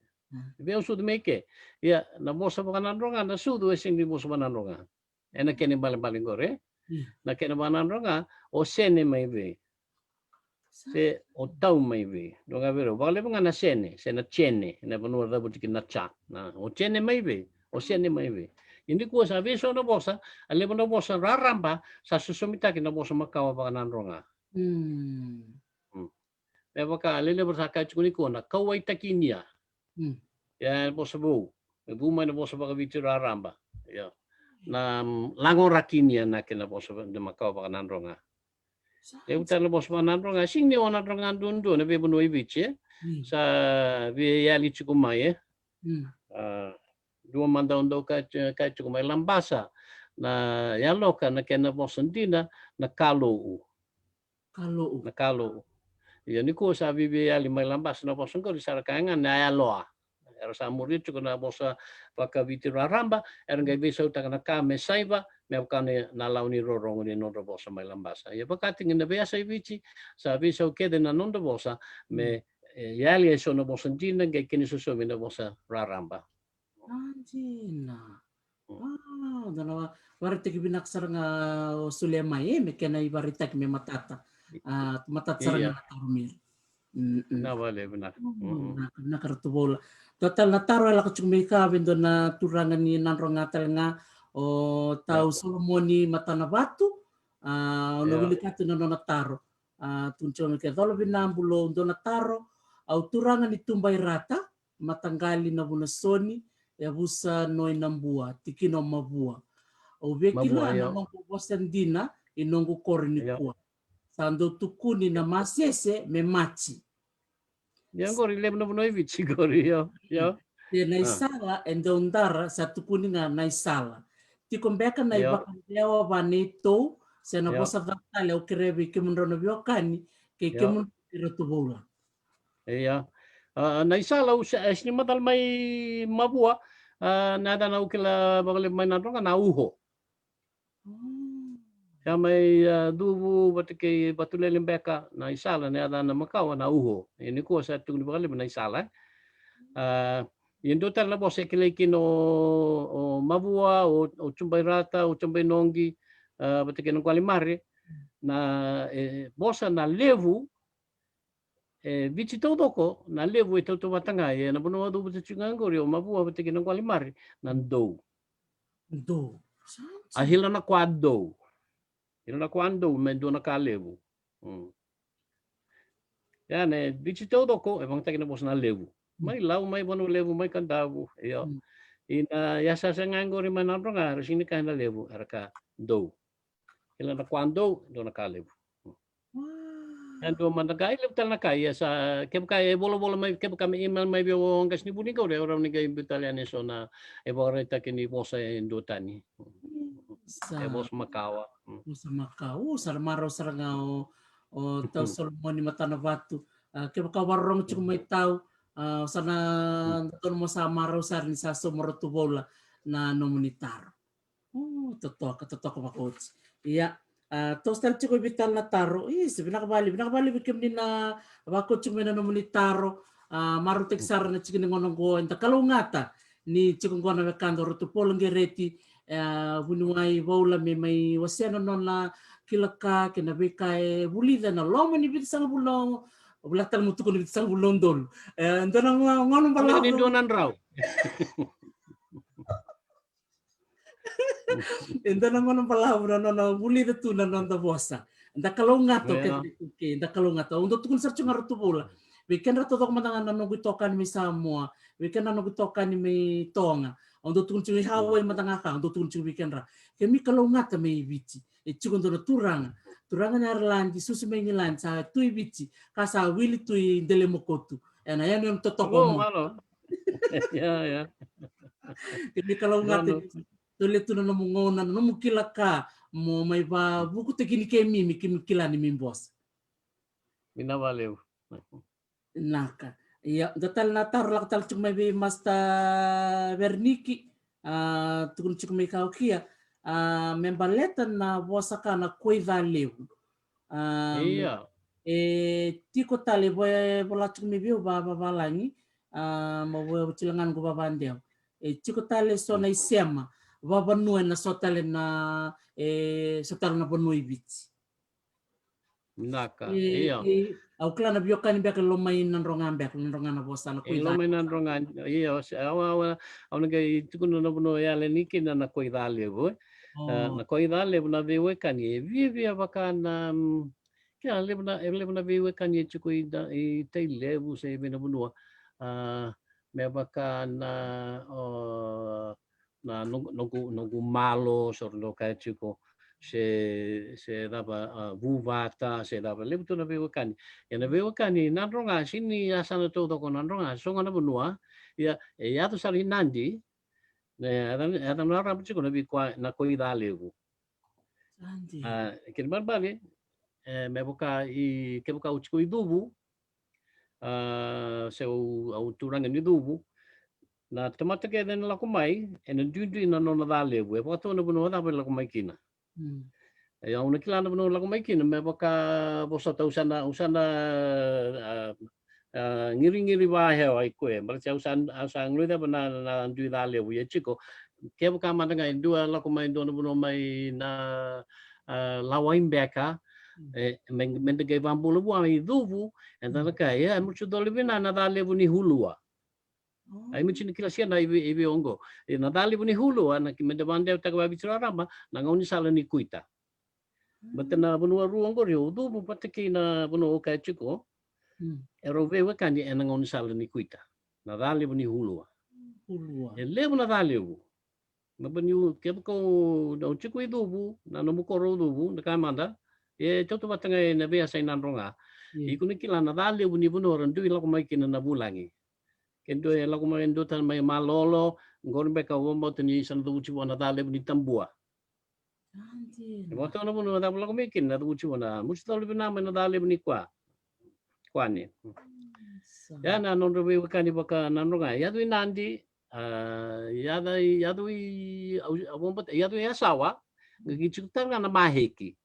be usudu meke ya na bosa bakanan ronga na sudu sing di bosa banan ronga ena kene bale gore na kene banan ronga o sene maybe se o tau maybe donga vero vale bangana sene chene na banua da butiki na cha na o chene maybe o sene maybe ini kuwa sa beso na bosa ale na bosa raramba sa susumita kina bosa makawa bakanan ronga Baka lele bersaka cikuni kona kawai takinia. Ya bosa bu mana bosa baka bicara ramba. Ya. na langon rakinia na kina bosa de makau pa kanandronga. E utala bosa pa kanandronga sing ni ona ndronga dundu na be bono ibiche sa be yali chukumai dua manda undo ka chukumai lambasa na yaloka na kena bosa ndina na kalau na kalau. Ya ni ko sa be yali mai lambasa na bosa ko risara kangan na yaloa. Era sa muri chukuna bosa pakaviti raramba era ngai bisa utakana ka me saiba me ukane na launi rorong ni nondo bosa mai lambasa ya pakati ngina biasa ibichi sa bisa ukede na nondo bosa me yali eso no bosa jina ngai kini suso me na bosa raramba anjina dana warite ki binaksar nga sulemai me kena ibarita ki me matata matata nga tarumir na vale benar na kartubola total na taro ala kuchumika vendo na turangan ni nanro ngatal nga o tau Solomoni matana batu ono wilikatu na nona taro tuncho ke dolo binambulo ndo na taro au turangan ni tumbai rata matanggali na bunasoni ya busa noi nambua tikino mabua o bekila na nongo bosandina inongo korini kwa sando tukuni na masese me machi yang gori lem no noi vici gori yo na isala endondara satu kuninga na isala ti kombeka na ibakan dewa vanito se na bosa vatale o krebe ke munrono biokani ke mun rotobola iya na isala usni madal mai mabua nada na ukila bagale mai na ronga na uho ya mai dubu batike batulele beka na isala ne ada na makawa na uho ini ko sa tu ni bagale na isala indo tal na bose kile kino o mabua o chumbai rata o chumbai nongi batike no kwalimare na bosa na levu vici todoko na levu e toto watanga e na bono do bute chungangori o mabua batike no kwalimare na do ahila na quado ina quando mendo na kalevu ya ne bici todo ko e bang na bos na levu mai lau mai bono levu mai kandavu yo ina ya sa ngangori manandro nga sini ka na levu arka do ila na quando do na kalevu ando managai lev na kaya sa kem kaya bolo mai kem kami email mai bio ngas ni buni ko orang ni gay bitaliane so na e boreta kini bosa endo tani bos makawa sa Macau sarmaro sarangao o tau Solomoni matana batu ke ka warong chuku mai tau sana ton mo sa maro sar ni sa somorotu bola na nomunitar totok makot iya tostal chuku bital na taro binakabali bikem ni na bako chuku na nomunitaro maru teksar na chuku ngono go enta kalungata ni chuku ngono kando rotu polongereti bunuai bola me mai wasiano nona kilaka kena beka bulida na lomo ni bitisang bulong bulatal mutu ko ni bitisang bulong dol ndana ngono bala ni donan raw ndana ngono bala no bulida tu na nonda bosa nda kalongato ke nda kalongato undo tukun sarchu ngarutu bola weekend rato tok matangan no gitokan mi Samoa weekend no gitokan mi Tonga ondo tukun chui Hawaii matangaka ondo tukun chui weekend ra kemi kalau ngata me bici chukun do turanga na Irlandi susu me ngilan sa tui bici kasa wili tui dele mokotu ena yan totoko mo ya kemi kalau ngata tole tu no mungona no mukilaka mo mai ba buku tekini kemi mi kilani mi boss mina valeu naka iya total natar lak tal cuma be masta verniki tukun cuma kau kia membaletan na wasaka na koiva leu iya tiko tale bola cuma be ba balangi mo bo cilangan go babandeu tiko tale so na isema baba nuai na sotale na sotale na bonui bit naka iya au klana biokani beka lomai nan rongan na bosa na kuida lomai nan rongan iya awa ngai tukun no no ya le niki na kuida le bo na kuida le na vewe kani vivi avakana kia le na vewe kani chukuida i te levu se bena bunua me avakana na nungu malo so no kai chiko se dava vuvata se dava lebu tu na bewakani ya na bewakani nandronga sini asana todo ko nandronga so ngana bunua ya tu sari nandi ada na rabu chiko na bi kwa na ko ida lebu kin barbale me boka I ke boka uchiko idubu se au turanga ni dubu na tamata ke den la kumai en dundu na no na lebu e boto na bunua da la kumai kina ya una kila na bunua la kumai kina me boka bosa ta usana ngiri ba he ai ko e mar cha usan ngri da bana na ndu da lebu ye chiko ke boka manda ngai dua la kumai do na bunua mai na lawain beka men de vambulu bu ai duvu en da ka ya mucho dole bina na da lebu ni hulua ai mucho ni kila sia na ibi ongo na da lebu ni hulua na ki men de bande ta ka bicara rama na ngoni sala ni kuita batena bunua ruongo rio duvu pateki na bunua ka chiko ero ve wakani en ngoni sala ni kuita na da lebu ni hulua lebu na da lebu mabaniu ke ko do chiko duvu na no mo koro duvu na ka manda e toto batanga e na bea sai nandronga I kuni kila na dale uni buno randu ila ko mai kina na bulangi kendo e la ko mai ndo tan mai malolo ngor beka wombo tani san do uchi bona dale uni tambua e boto na buno da la ko mai kina do uchi bona musti dale bina mai na dale uni kwani ya na non rebe wakani baka nandronga ya do nandi ya do wombo ya do ya sawa ngichutar na maheki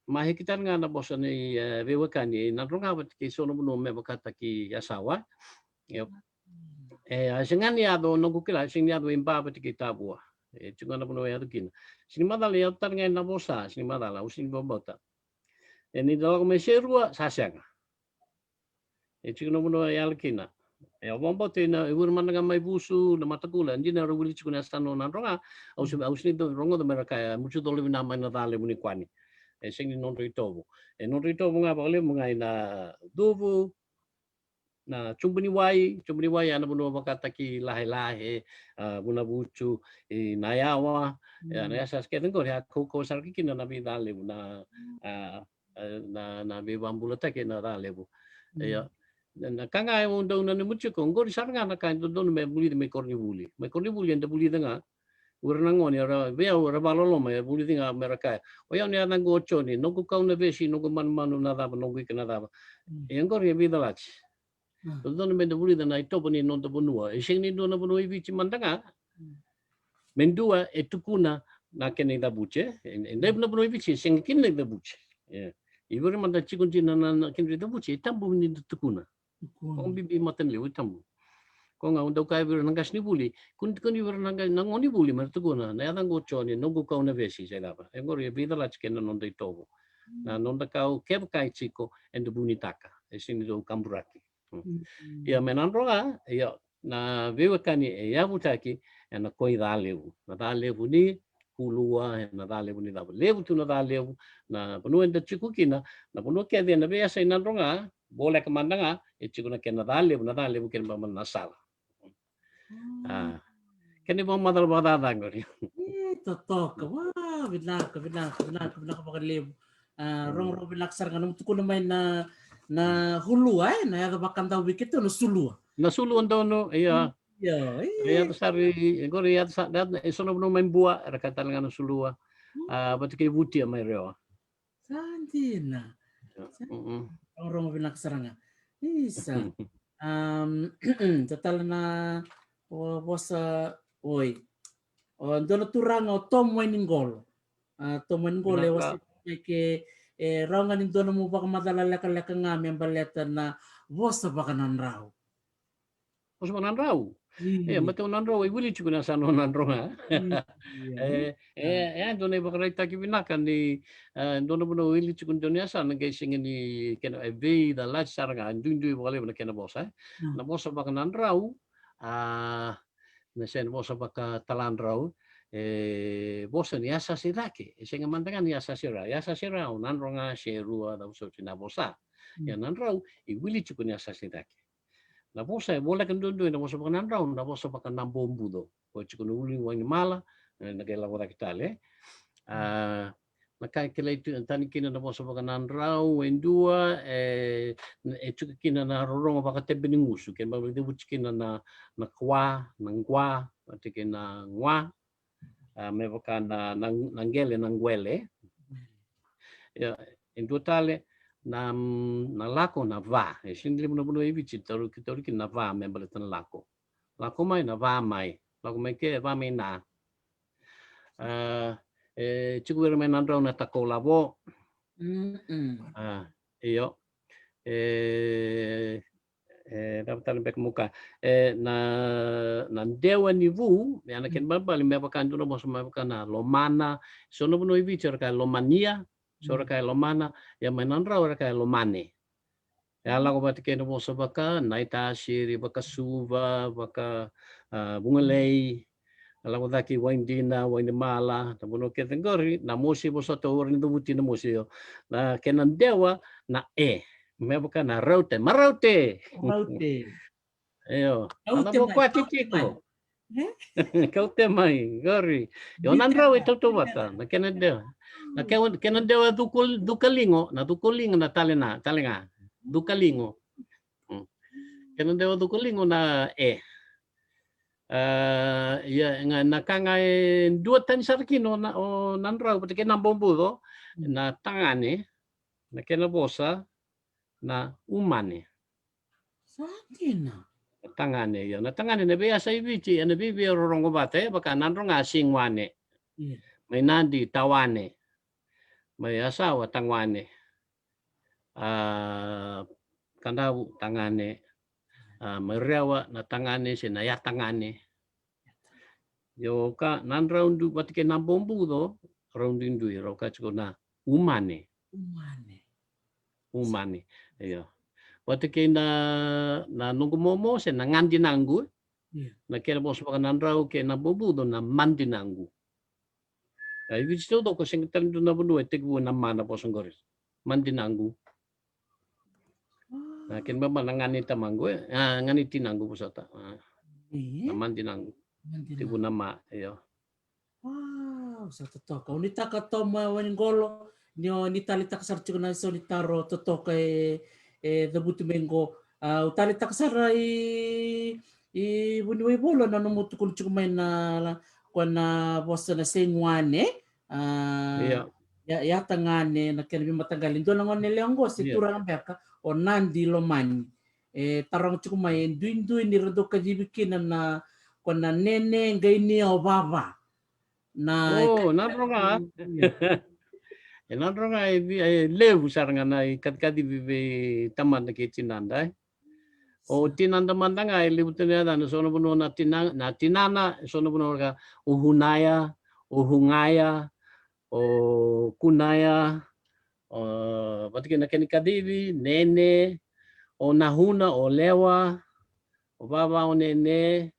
mahikitan nga na bosa ni bewakani nandronga bat ki sono buno me bakata ki yasawa asingan ya do no kukila sing ya do imba bat ki tabua chunga na buno ya do kin sini madala ya tar nga na bosa sini madala usin bobota ni do ko me serua sasanga chunga buno ya kina ya bombote na ibur mananga mai busu na matakula ndina ro wuli chukuna stano nandronga ausni do rongo do meraka mucho do le na mai na dale muni kwani sing non ritobo non ritobo nga bakle mga na dubu na chumbuni wai ana buno bakata ki lahe buna bucu nayawa na yasa sketen ko ya ko sarki kina na bi dale na be bambula ta ke na dale bu ya na kanga undo na mucu ko ngor sarga na kan do me buli me korni buli enda buli nga Uranangoni ara vea ora balolo me buli tinga meraka o ya ne ana gocho ni no ku kauna vesi no ku man manu na da no ku kana da e ngor ye vida lach to don me de buli da nai topo ni no to bonua e sing ni do na bonua vici mandanga mendua e tukuna na kene da buche e ne na bonua vici sing kin ne da buche e ibure manda chikun na kin da buche tambu ni tukuna on bibi matan le tambu ko nga undau kai vir nangas ni buli kun vir nangas nangoni buli mar tuguna na yadang gocho ni nogu ka una vesi sai lava engor ye vida la chikena non dei tobo na non da kau keb kai chiko endo buni taka e sini do kamburaki ya menandroga ya na vewa kani e ya butaki e na koi da levu na da levu ni hulua na da levu ni da levu tu na da levu na panu enda chiku kina na panu ke de na be sai nandronga boleh kemandanga e chiku na da levu ken ba nasala kani mo madal bada dangori totok wah binak bakalib rong bilaksar ngano tuko naman na hulu ay na yaga bakam taw wikito no sulu ando no iya to sari gori ya sa dat sono no main bua rakatan ngano sulua batu kay buti may reo santina rong bilaksar nga isa total na bosa oi dono turang o tom winingol lewas ke raungan in dono mo baka madalala ka nga membaleta na bosa baka nanraw mateo nanraw ay wili chukuna sa no nanraw ha dono baka raita ki binakan ni dono bono wili chukun dono sa na gaising ni kena be da lach saranga dundu baka na kena bosa na bosa baka nanraw na sen bosa baka talandraw bosa ni asa sirake senga mandangan ni asa sira nanronga sherua da uso tina bosa ya nandraw I wili chukun asa sirake Na bosa bola kan dondo na bosa pakan round na bosa pakan nambombu do. Ko chiko uli wang mala na kela wala kitale. Maka kela itu tani kina na bosa pakan rau endua chiko kina na rorong pakan tebe ni ngusu ken ba de kina na kwa na ngwa pati kina ngwa me pakan nanggele nanguele. Ya in totale na lako na va e sindri mo no ibi taru ki na va me baletan lako mai na va mai lako mai ke va mai na chiku me nandro na tako lavo iyo dapat bek muka na dewa ni vu me ana ken baba me pakan do mo sama pakan lomana sono no ibi cerka lomania sora kai lomana ya menandra ora kai lomane ya la ko batike no boso baka naita shiri baka suva baka bungalei ala ko daki waindina waindimala na bono ke tengori na mosi boso to ori no buti no mosi yo na kenan dewa na me baka na raute maraute yo ana bo kwa titiko kau te mai gori yo nandra we to bata na kenan dewa na kenan dewa dukalingo na talenga dukalingo kenan dewa dukalingo na ya nga nakanga dua tan sarkino na o nandra pati kenan bombudo na tangane na kenan bosa na umane sakina tangane yo na tangane na biasa ibici na bibi rorongo bate baka nandro nga singwane may nandi tawane may asawa tangwane kandaw tangane may rewa na tangane sinaya tangane yo ka nan roundu batike na bombu do roundindu ro ka chiko na umane yo batike na nungu momo se na ngandi nangu na kera bos pa nan raw ke na bombu do na mandi nangu ay visto do ko sing tan do na bundu tigbu na mana posongoris mandi nangu na ken ba ngani tamanggo ngani tinanggu pusata naman dinanggu tibu nama yo wow sa totoka unita ka to mawangolo nyo nitalita kasar chiko na so nitaro totoka dabutu mengo utalita kasar i bunwe bolo na numutu kun chiko may na kwana bosa na sengwane ya tangane na kena matagalin do nangon neleongo situra ng beka o nandi lomani tarong chuko may duin ni redo kajibikin na kona nene ngaini o baba na nadronga nadronga levu saranga na katkadi bibe taman na kitinanda o tinanda mandanga levu tinanda no sono buno na tinana sono buno ka uhunaya uhungaya o kunaya pati na kenikadivi nene o nahuna o lewa o baba o nene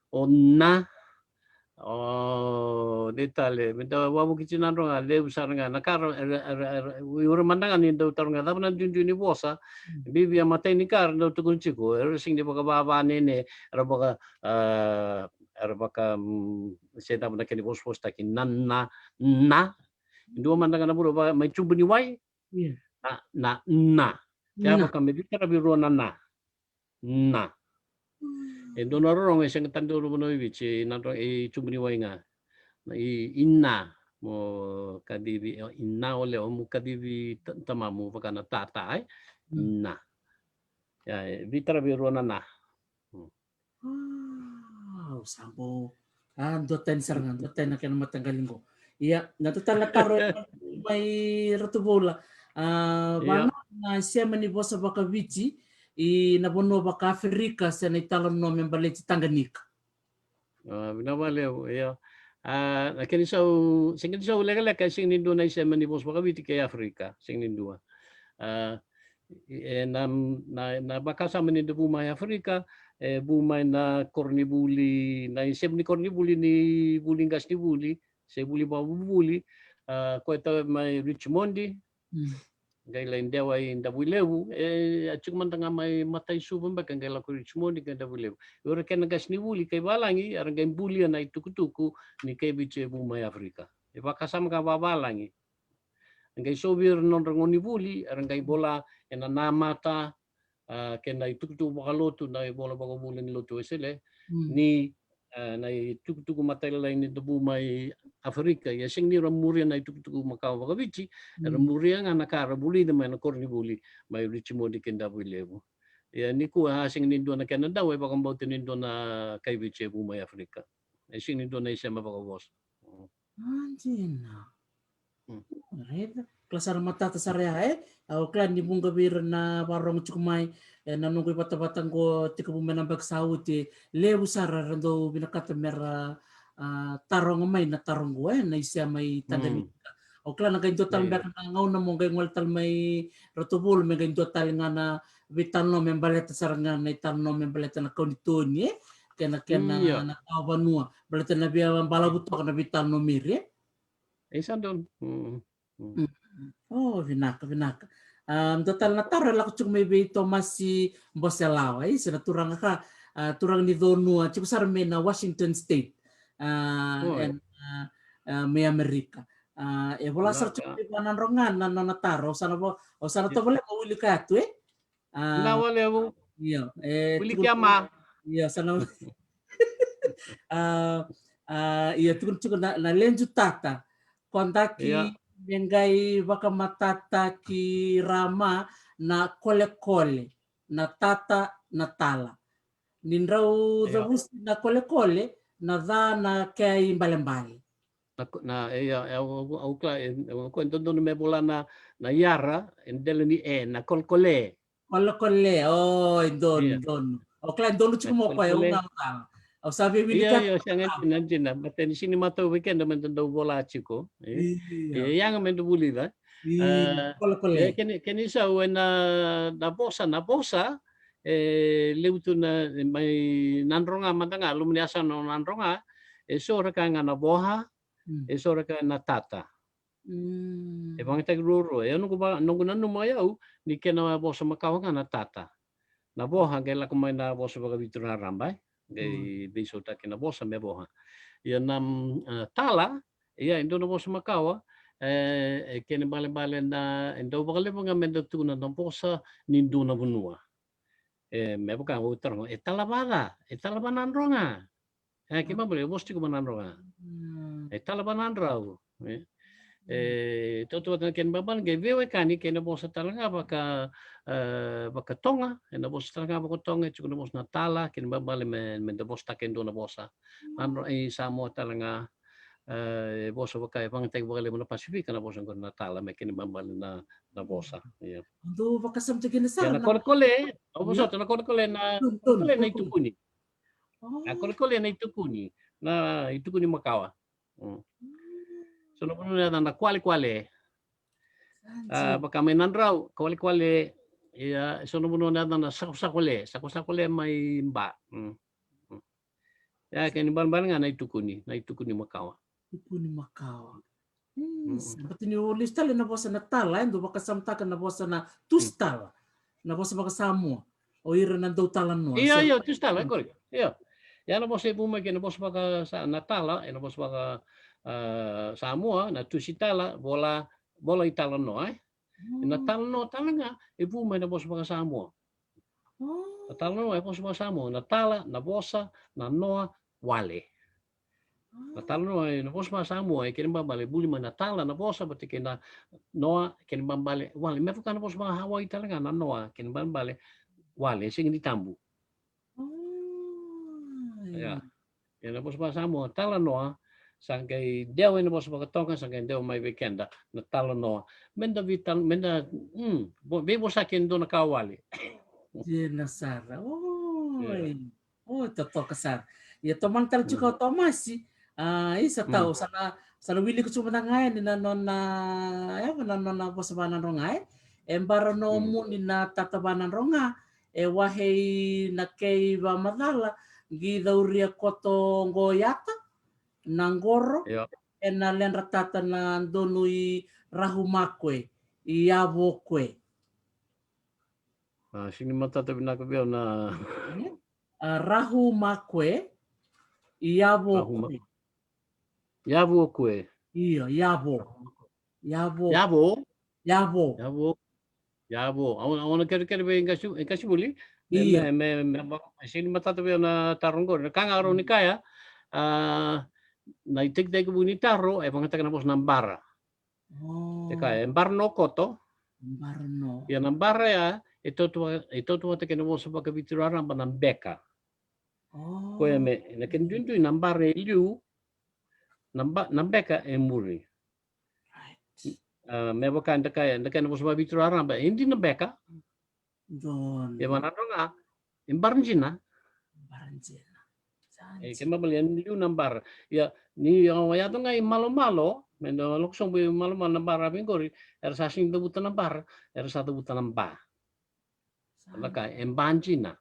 o na o detale menta wabu kicinan ronga le usaranga nakar ura mandangan ni do tarunga tapna junju ni bosa bibi amate ni kar do tukun chico sing di baka baba nene rabaka seta na keni bos takin na dua mandangan na buro may chubu ni wai na kaya baka medita na biro na endo na rong isang tando mo no ibici na chubu ni wai nga inna mo kadibi inna ole o mo kadibi tamamu baka na tata inna ya vitara biro na sampo doten sarangan doten na kena matanggalin ko iya natutala taro may ratubola mana na siya manibosa baka vici nabono baka Afrika sa naitalam no membaleti Tanganyika binabale ya kini sa ulega sing nindo na siya manibos baka vici kay Afrika sing nindo na baka sa manindo bumay Afrika bumay na kornibuli na isip ni kornibuli ni bulingas ni buli sa buli ba buli ko ito may Richmondi Ngai lain dewa inda bulewu cuma tengah mai matai subang bakan ngai laku Richmond kan da bulewu. Ora ken gas ni wuli kai balangi ar ngai bulia na tuku ni kai bice bu mai Afrika. E bakasam ka babalangi. Ngai sobir non rangoni buli ar ngai bola ena namata kena tuku bakalotu na bola bakabulan lotu esele ni na tuku matai lain ni bu mai Afrika ya sing ni ramuria na tuku makau bakabici ramuria nga nakara buli na may nakorni buli may Richmond kenda bulewu. Ya ni ku sing ni do na Canada way bakambau tin do na kay bice bu mai Afrika. E sing ni do na isa mabakabos. Anjina. Right. Klasar mata tasarea au klan ni bunga bir na barong cukumai na nunggu bata-batang ko tika bumena bag sauti lewu sara rando binakata mera tarong mai na tarong go na isya mai tandami. Au klan nagain total bak na ngau na mong ngol tal mai rotobul me gain total nga na vitano membaleta saranga na itano membaleta na kaunitoni kena na kawanua baleta na biya balabutok na vitano mire. Isa doon. Oh, vinaka. Total na tara la kucuk may bito masi Boselaw ay sina turang ka turang ni Donu cuk sarme na Washington State and may Amerika. E wala sar cuk may pananrongan na nataro sana to wala mauli ka tu na wala mo. Iya, Uli kama. Iya sana iya tukun na lenju tata kontaki Nengai wakamatata ki rama na kole-kole na tata na tala. Nindraw davus na kole-kole na dha na kay mbale-mbale. Na au kla ko entondo me bola na yara endele ni na kolkole. Kole-kole don. O kla don chumo ko ay unga tala. O sabi bilikat. Iya, siya nandiyan na. But di sini mata weekend naman daw bola chiko. Yang naman daw buli da. Kani sa when na bosa leuto na may nanronga matanga lumiasa no nanronga sora ka nga na boha sora ka na tata. Bang tagruro ano ko ba nung nanumayaw ni kena bosa makaw nga na tata. Na boha kaya kumay na bosa baga bito na rambay. Gay biso ta kinabosa me boha. Yan tala iya indo na bosa makawa kene bale na indo bakale mga mendatu na bosa nindo na bunua. Me buka utang talabada ronga. Kima boleh bos ti ko mananronga. Talabanan raw. Toto na ken baban gay vewe kani ken bosa talaga baka tonga na bosa talaga baka tonga chuko na bosa natala ken babale men da bosa ken do na bosa ano samo talaga bosa baka pang tag bakale mo na Pacific na bosa ko natala me ken babale na bosa do baka samte ken sa na kolkole bosa na kolkole na itukuni kolkole na itukuni makawa. So no puno na kwale baka may nandraw kwale so no puno na sakosakole may mba ya kani ban nga na itukuni makawa seperti ni lista na bosa na tala ndo baka samtakan na bosa na tustala na bosa baka samu o ira na do talan no iya tustala korek iya ya na bosa ibu na bosa baka sa natala na bosa baka Samoa na tusitala bola itala no na tala no talaga ibu may na bosa baka Samoa na tala no bosa baka Samoa na tala na bosa na noa wale na tala no na bosa baka Samoa kini bambale buli man na tala na bosa berarti kena noa kini bambale wale me bukan na bosa baka Hawaii talaga na noa kini bambale wale sing ditambu ya na bosa baka Samoa tala noa sangkay deo ina bosa pagkatongan sangkay deo may weekenda na talo no menda bebo sa akin doon nakawali na sara to kasar ya tomang tal chuka tomasi isa tao sana wili ko cuma nangayan na non na bosa banan rongai embaro no mu ni na tatabanan ronga wahei na kay ba madala gidauria koto ngoyata Nangoro na len ratata na donui rahumakwe iavokwe. Sini matata binaka beo na Rahu makwe, iavokwe. Yavo kwe. Iyo, yavo. Yavo. Yavo. Yavo. Yavo. Yavo. Awana kere be ingasi muli. Iya. Sini matata beo na taronggo. Kanga aro ni kaya. Na itik buni taro pangata kana pos nambara. Kaya embarno koto. Embarno. Ya nambara ya ito tu te kana pos baka biturara pa nambeka. Koya me na kendundu nambara liu. Nambeka muri. Me baka ndaka pos baka biturara pa hindi nambeka. Don. Ya mana nga embarnjina. Embarnjina. Kema balian liu nambar. Ya ni ya to nga malo-malo. Mendo loksong bu malo-malo nambar abingori. Era sasing debutan nambar. Era satu butan namba. Laka embanjina.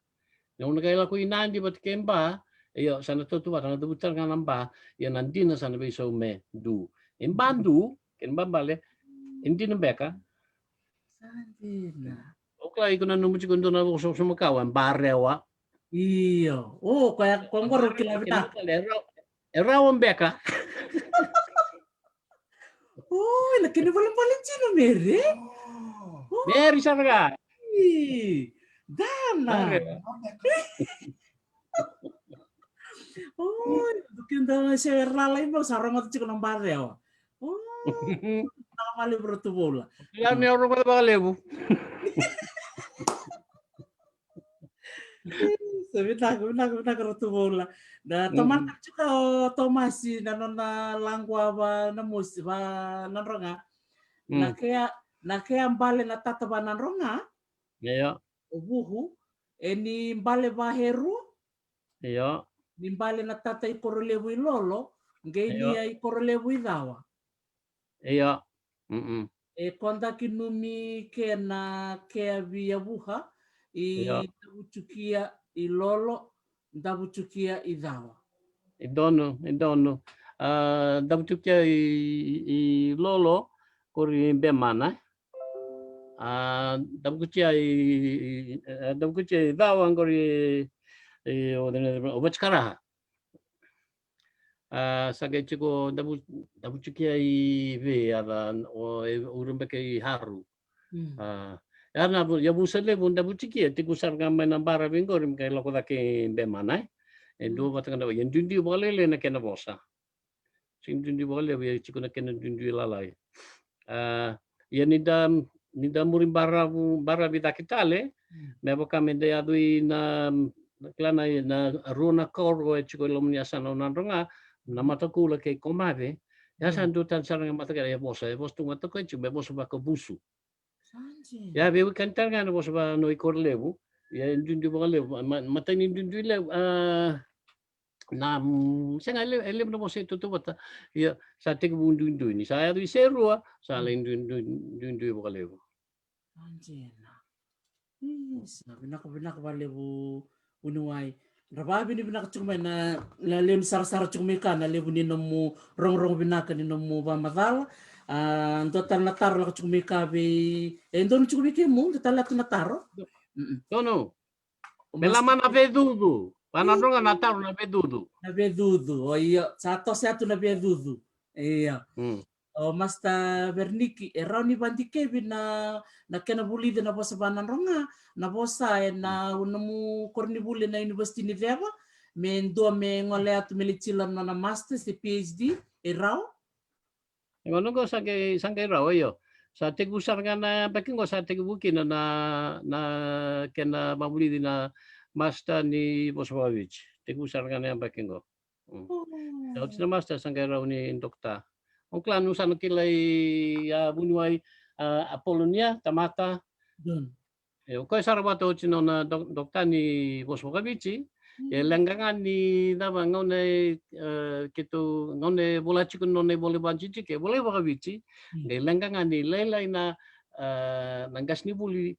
Yung nagayla ko inandi bat kemba. Iyo sana tutuwa sana debutan nga namba. Ya nandina sana beso me du. Embandu kemba bale. Hindi nambeka. Sandina. Okay, iko na numuji ko na ko sumakawan barewa. Iyo. Kaya kongor kilabita. Era beka. Lakini paling chino mere. Meri sarga. Dana. Bikin dalam share lain bang sarang atau cikgu nombar ya. Tak kali bertemu lah. Ya ni orang pada lebu. Sabita bertemu lah. Dan teman juga Tomasi dan nona langkwa ba namus ba nanronga. Nakaya mbale na tata ba nanronga. Iya. Ubuhu. Eni mbale ba heru. Iya. Ni mbale na tata ikorolebu ilolo. Ngeni ya ikorolebu idawa. Iya. Konda kinumi kena kea via buha. Dabuchukia ilolo. Dabuchukia idawa. Idono. Dabuchukia ilolo kori bemana. Dabuchukia idawa kori obachkara. Sagai chiko dabuchukia ve ada urumbeke haru. Karena ya busale bunda bucikia tiku sargama nambara bingorim kay loko dake bemanay. Endo batang na yan dundi bolele na kena bosa. Sing dundi bolele ya chiku na kena dundi lalay. Ya nida murim bara bida kitale. Mebo kami da adui na klana na runa korgo chiku lomnya sana unandronga na matakula kay komave. Ya sandu tan sarang mataka ya bosa. Ya bos tu mataka chiku bos ba busu. Ya bebu kantar kan bos ba no ikor lebu ya dundu ba lebu mata ni dundu le na senga le no bos itu bata ya sa tek bu dundu ni saya tu serua sa le dundu ba lebu anjena binak ba lebu unuai rababi ni binak cuma na lalem sar cuma kan lebu ni nemu rong binak ni nemu ba madal total natar la chumika be endon chumike mu total la nataro no melaman na vedudu panadronga natar na vedudu oh iya satu na vedudu iya masta berniki eroni bandike bina na kena buli na bosa bananronga na bosa na unemu korni buli na university ni veva me ndo me ngole atu melichila na master si PhD erao. Ngono ko sangkay raw yo. Sa tegusar nga na baking ko sa tegubukin na kena mabuli din na master ni Boswawich. Tegusar nga na baking ko. Dapat na master sangkay raw ni dokta. Ang klano sa nakilay bunuay Apolonia tamata. Ko sarabato chino na dokta ni Boswawich. Langgangan ni daba ngone kito ngone bola chikun none boleh banci chike boleh bakabici langgangan ni lelai na nanggas ni buli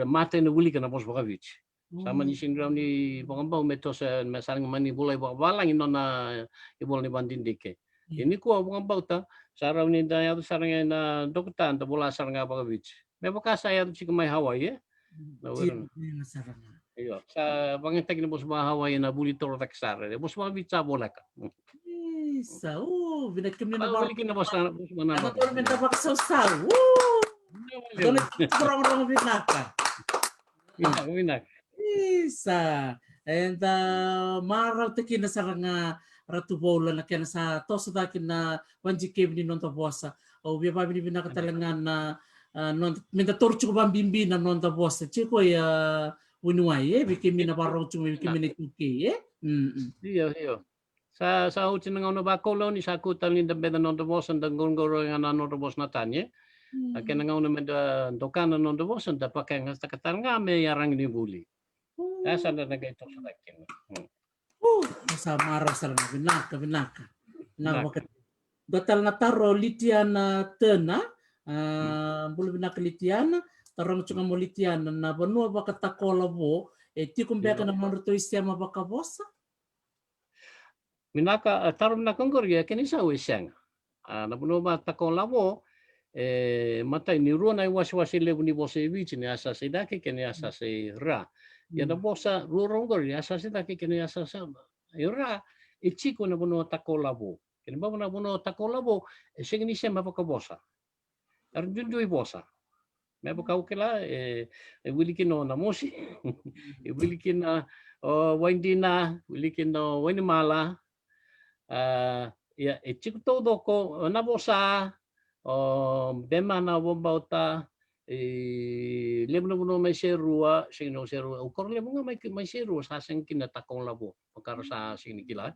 mate ni buli kana bos bakabici sama ni sindrom ni bangambau metos masalang mani boleh bakabalang inona iboleh ni banding dike Ini ko mga bauta sarang ni daya tu sarang na dokta anta bola sarang apa beach. Me baka saya tu cikin mai Hawaii na Jin uran. na sarana. Iyo sa bangin tagin bos ma Hawaii na buli toro taksar. Bos ma beach bola ka. Isa, binakim ni na Kalau bar. balik na bos na Ano baba. to men dapat sausaw. Doon kurang binaka. Winak. Isa. And maraw te kina saranga ratu bola na kena sa to sa takin na wanji kem ni nonta bosa. O biya pa bini binaka talangan na non minta torchu ko bambimbi na nonta bosa. Chiko ya unuai bikim ni na baraw chuma bikim ni kuki Iyo. Sa hutin ng ano ba ko ni sa kutal ni dambe na nonto bos ang gongoro nga na nonto bos na tanye. Akin nga una med dokana nonto bos ang dapat nga sa katar nga may yarang ni buli. Asa na nagaito sa takin. Sa maraw sa binaka. Na wakat gatal na taro litiana tena bulu binaka litiana tarong chunga mo litiana na banua baka takola bo ti kumbeka na monto istema baka bosa. Minaka tarum na kongor ya kini sa wisang. Na puno ba takon labo mata ni ruona was lebu ni bose bichi ni asa sidaki kini asa se ra. Ya na bosa rurongor ya asa sidaki kini asa sa. Ira ichiko na puno takon labo. Kini ba na puno takon labo sing ni sema baka bosa. Arjunjui bosa. Me baka ukila wilikin no na mosi. Wilikin na waindina, wilikin no wainimala. Ya echik todo ko na bosa bema na bombauta lebno no may serua sino serua ukor lebno nga may serua sa sing kinatakong labo pagkaro sa sinikila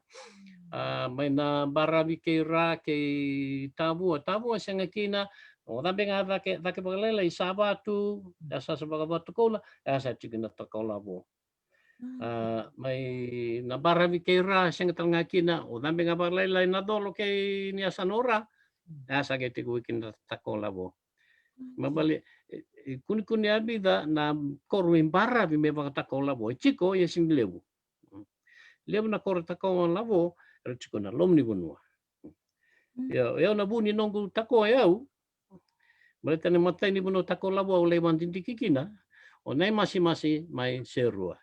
may na barabi kay ra kay tabu sa ngakina o tabi nga take paglalay sabatu sa bagabatu ko la sa kinatakong labo. May nabarabi kay ra siyang ngakina o dami nga barlaylay na dolo kay niya sanora asa kay tigo kinatako labo mabali kun abida na korwin barabi may bakatako labo chiko yesing lebu na kortako labo chiko na lomni bunwa yo na buni nonggu tako yo mereka ni matay ni buno tako labo ulay mandindikikina o nay masi may serua.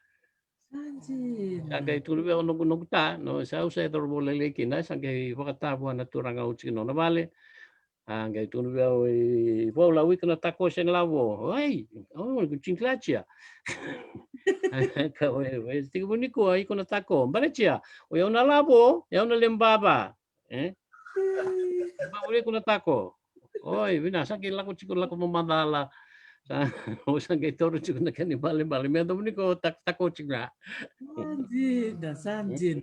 Sagai tulbe ono gunogta no sa usa tor bolele kina sagai wakata buan naturang au chino na vale gai tulbe oi bola wi kana tako sen lavo ai kucingklachia ka we stigo boniko ai kuna tako barechia o na lavo na lembaba ba wi kuna tako oi bina sagai lako chiko lako mamandala usang kay toro chiko na kanibale me to boniko tako chikra Sanjin.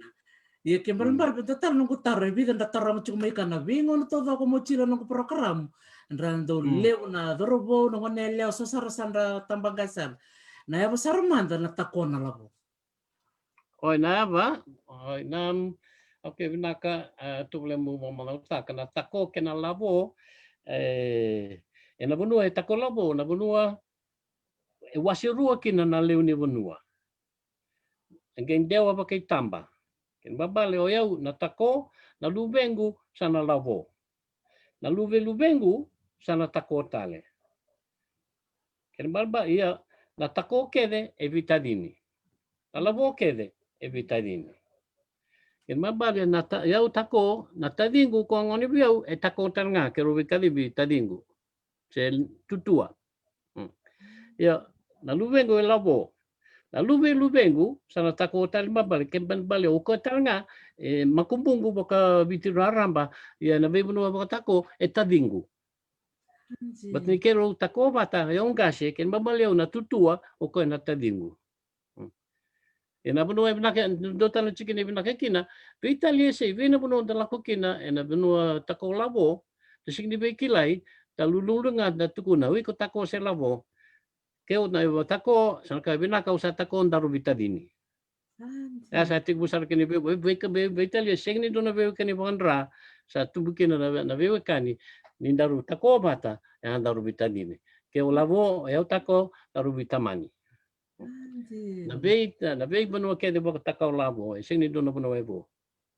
Ya kembar total nunggu taruh bidan taram cuma ikan bingung to ako mochila nunggu program. Rando leo na dorobo nunggu neleo sasar sandra tambang gasan. Na ya besar manda na takona labo. Oi na ba? Oi nam okay binaka tuble mo mamalauta kana tako kena labo na bunua tako labo na bunua wasirua kina na leo ni bunua. Angin dewa pakai tamba. Ken babale o yau na tako na lubengu sana labo. Na lubengu sana tako tale. Ken balba ia na tako kede evitadini. Na labo kede evitadini. Ken babale na yau tako na tadingu ko ngoni biau tako tanga ke rubikalibi tadingu. Se tutua. Ya na lubengu labo. Na lubengu sana tako tal babal kemban bale o ko tanga makumbungu baka bitiraramba ya na bebuno baka tako tadingu. Bat ni kero tako bata yung gase ken babal na tutua o ko na tadingu. Na buno na dotan chicken na kina Italia se vena buno dala ko kina na buno tako labo to signibe kilai talululungan na tukuna wi ko tako se labo keo na tako sa kabina ka usa tako daru bitadini. Ya sa tig busar kini be Italia segni do na be kani bandra sa tubukin na be kani ni daru tako bata ya daru bitadini. Keo labo ya tako daru bitamani. Na be bano ke de baka tako labo segni do na bano ebo.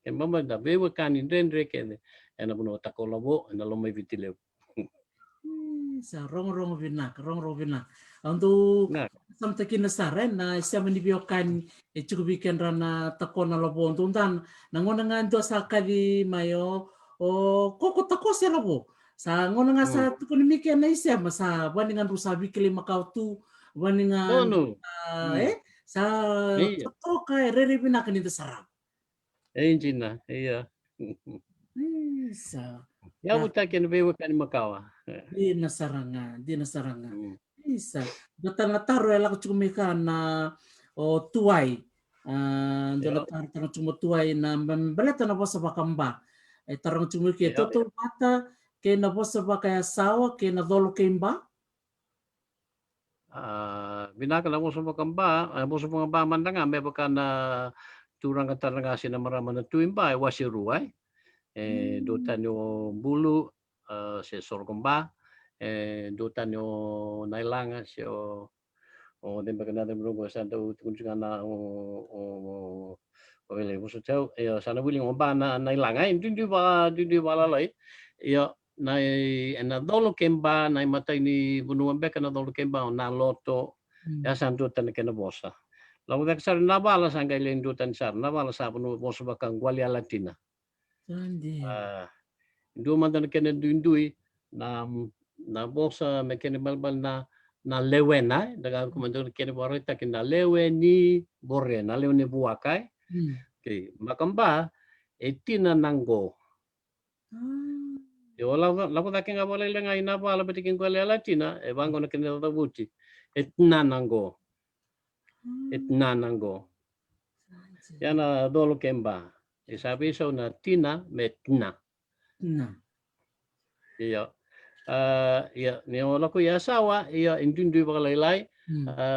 Ke mama da bewa kani rendre ke ena buno takolabo ena lo mai vitile. Sa rong vinak. Untuk Nah, sampai kini saren na siya manibiokan cukup bikin rana takona labo untuntan nangona nga ando sa kadi mayo o koko tako siya labo sa ngona nga sa tukuni mikian na isya masa waningan rusa bikili makau tu waningan no. sa Iya, toto kay rere binakan itu sarap. engine iya. Sa Ya buta ke bewa kani makawa. di nasaranga. Isa. Datang-taruh ela kucumika na o tuai. Dona tarang cuma tuai na beleta na bosa bakamba. Tarang cuma ke toto mata ke na bosa bakaya sawa ke na dolo kemba. Binaka na mo sa makamba mandanga may baka na turang kataranga sinamaraman na tuimba wasiruay. Dutan yung bulu si sorgomba. Dutan yung nailanga si o din baka natin brugo sa daw tunjungan na o pagilay mo sa tao sana willing mo ba na nailanga hindi ba lalay na dolo kemba na matay ni bunuan beka na dolo kemba na loto ya sandutan na kinabosa lalu dak sar nabala sang kailen dutan sar nabala sa bunu bosa bakang gwali latina Duman na kena dundui na bosa me kena balbal na lewena daga komando kena borita kena leweni borre na leweni buakai okay makamba etina nango yo la taking abale lenga ina bala betikin ko latina e bango na kena tabuti etna nango yana dolo kemba isabi so na tina metna iya ni ola ko yasawa iya indundu bakalay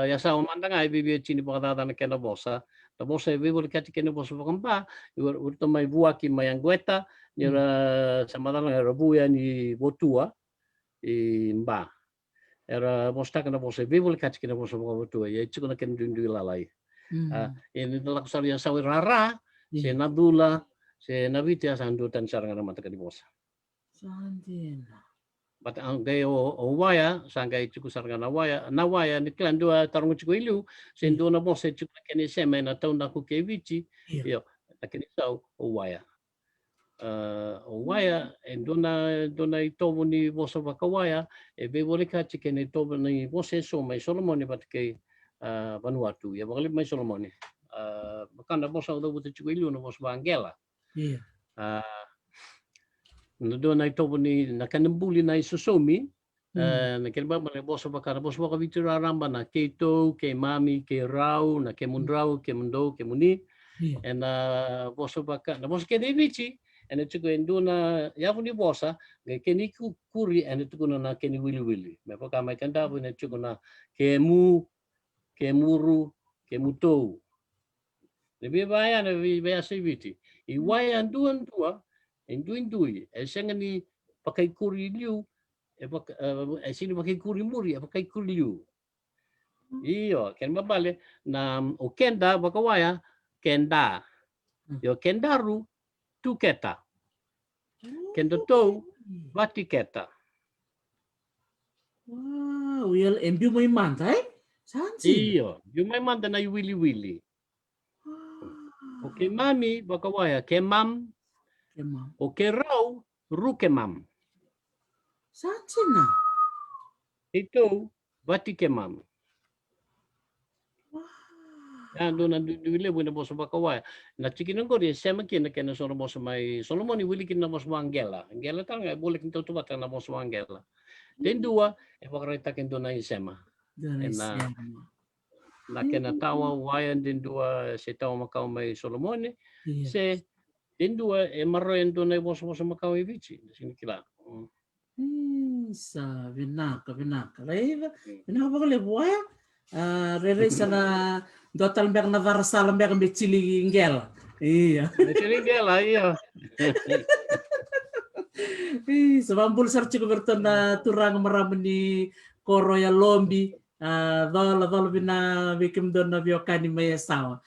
yasawa mandanga bibi chini bakata na kena bosa ta bosa bibi kati kena bosa bakamba urto mai buaki mai angueta nira samadana rabuya ni botua mba era bosta kena bosa bibi kati kena bosa botua ya itu kena kena dundu lalai ini telak sari yasawa rara se nadula se nabiti asandutan saranga mata kadi bosa But ang gayo o waya sangay chuku sarga na waya ni klan dua tarung chuku ilu sendo na mo se chuku keni sema na taon na ku kevichi yo lakini sao o waya dona itobo ni boso bakawaya e be bole ka chikene itobo ni bose so mai solomoni bat ke Vanuatu ya bakali mai solomoni bakanda boso do butu chuku ilu no boso bangela Nado na ito ni nakanembuli na isosomi na kelba mane boso bakara boso baka vitira ramba na keto ke mami ke rau na ke mundrau ke mundo ke muni and boso baka na boso ke devici and itu ko enduna ya puni bosa ke ni kuri and itu ko na ke ni wili me baka mai kanda bu na itu ko na ke muru ke mutou lebih baya na baya siviti I waya anduan tua Indui, senga ni pakai kuri liu, sini pakai kuri muri, pakai kuri liu. Iyo, ken babale na o kenda bakawaya kenda. Yo kendaru tu keta. Kenda to bati keta. Wow, well, embi mo imantay? Sansi. Iyo, yung may manda na wili. Okay, mami bakawaya kemam. Oke raw rukemam. Sansi na. Ito bati kemam. Yan doon nandunduile na boso bakawaya. Na chikinang ko rin sema kina kena soro boso may Solomon wili kina boso Angela. Angela tanga boleh kita tuwa na boso Angela. Den dua pakarita kin doon na sema. Na kena tawa wayan din dua se tawa makau may Solomon se den dua maroyan doon na boso makau ibici. Sini kila. Sa vinaka. Laiva, vinaka bakal buaya. Rere sana dotal mbak na varasala mbak mbecili ngela. Iya. Mbecili ngela, iya. Sebambul sarci ko na turang maramani koro ya lombi. Dol bina bikim don na biokani may sawa.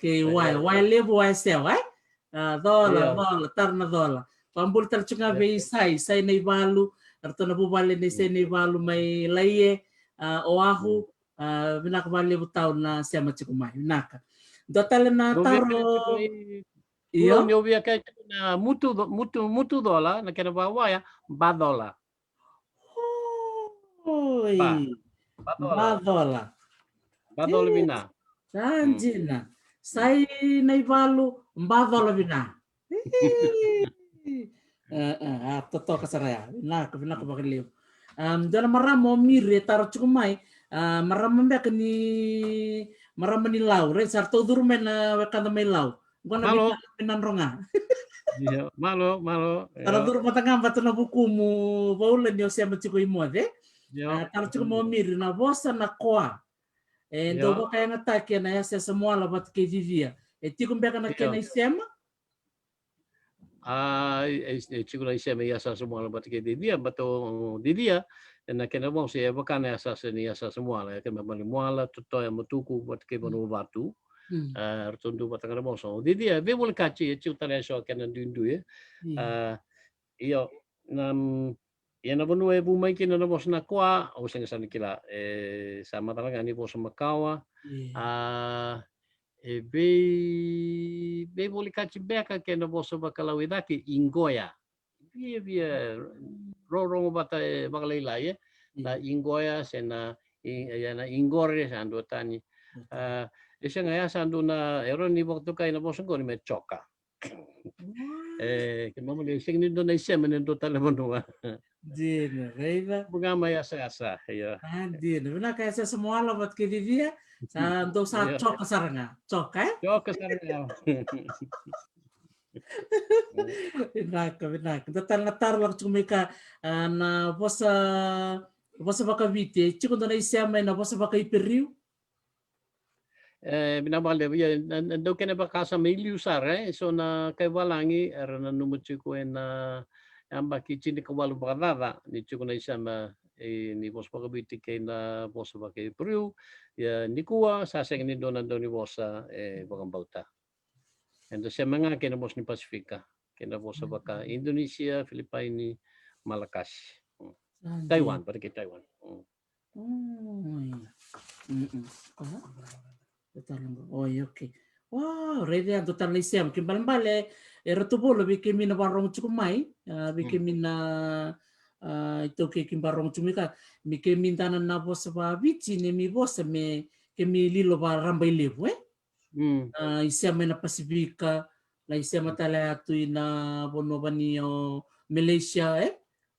Kay why lebu why sewa? Dola, tarna dola. Pambul tarchunga be sai nei balu, artona bubale nei sai nei balu mai laie, oahu, vinak bale butau na siama chikumai, vinaka. Dotale na taro, Pulau ni ovia kai na mutu dola na kena bawa ya badola. Oi, badola. Badola bina. Sanjina. Sai nei balu badola bina. Toto kasaraya. Vinaka bakaliu. Dona maramo mire taro chukumai. Maramo mbek ni maramo ni lau. Re sarto durmen wakanda mai lau. Gona binan ronga. Iya, malo. Tara duru matanga batu na buku mu baulen yo sia machiko imode. Tara chuku mo miri na vosa na koa. Ndo boka yang atake na ya semua la bat ke vivia. Tiku mbeka na kena isema. Chiku na isema ya semua la bat ke vivia, bato vivia na kena mo se boka na ni semua la kena mali moala to ya mutuku bat ke bono batu. Rotundu batanga mo so. Vivia ve bol kachi chiku tara so kena dundu ya. Iyo nam na bono e bumai kina na bos na koa o senga sana kila sama talaga ni bos makawa be boli kachi beka kena bos bakalau idaki ingoya via rorong bata bakalai ya na ingoya sena na ingore sandu tani senga ya sandu na ero ni waktu kai na bos ngoni me choka que mama le sing ni dona isema ni total bonua. Dina, reiva. Bugama ya sa ya. Dina, vina kaya sa semua la bat ke vivia. Sa untuk sa choka saranga. Choka Choka saranga. Vinaka. Total na tar lang chumika na bosa baka vite. Chico dona isema na bosa baka iperiu. Binabale ya do kena bakasa miliu sare so na kay walangi era na numuchi ko na amba kichini ko walu barada ni chuko na isama ni bos pakabiti kay na bos bakay priu ya nikua sa seng ni dona doni bosa bagambauta and sa mga kena bos ni Pasifika kena bos baka Indonesia Filipina Malakas Taiwan pada ke Taiwan okay. Wow, rede ang total na isem. Kimbale, erotubolo, bikimina barong chukumai, bikimina ito ke kimbarong chumika, mikimintana na bosa ba bichi ni mi bosa me kemi lilo ba rambay levo, isem na Pasifika, la isem tala atu na bono ba niyo Malaysia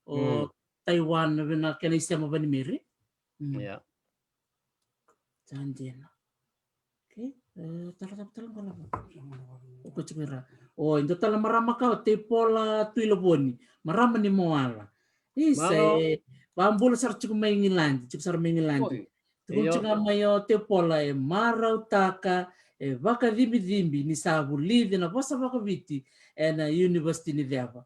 o Taiwan na kena isem ba ni Miri? Yeah. Janjena. Oh, into tala marama ka te pola tuiloboni. Marama ni moala. Isa pambula sar cukup maingilandi, cukup sar maingilandi. Tukun cukup mayo te pola marau taka baka dimbi ni sabu lidi na bosa baka viti na university ni deva.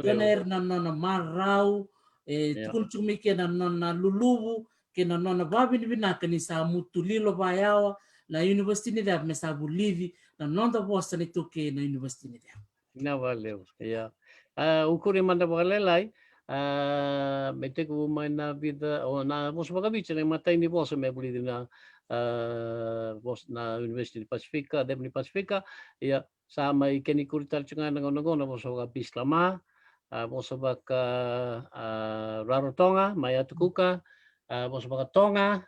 Dona na nona marau tukun cukup mikena nona lulubu kena nona babi ni binaka ni sa mutulilo bayawa na university ni deve me sabu livi na nonda bosta ni toke na university ni deve. Na valeu, ya. Ukuri manda bakalelai, mete ko mai na vida o na bos bakabiche na matay ni bosa me buli na bos na University ni Pasifika, Deve ni Pasifika, ya sama ikeni kurital chunga na ngono bos bakabis lama, bos baka Rarotonga, Maya Tukuka, bos baka Tonga,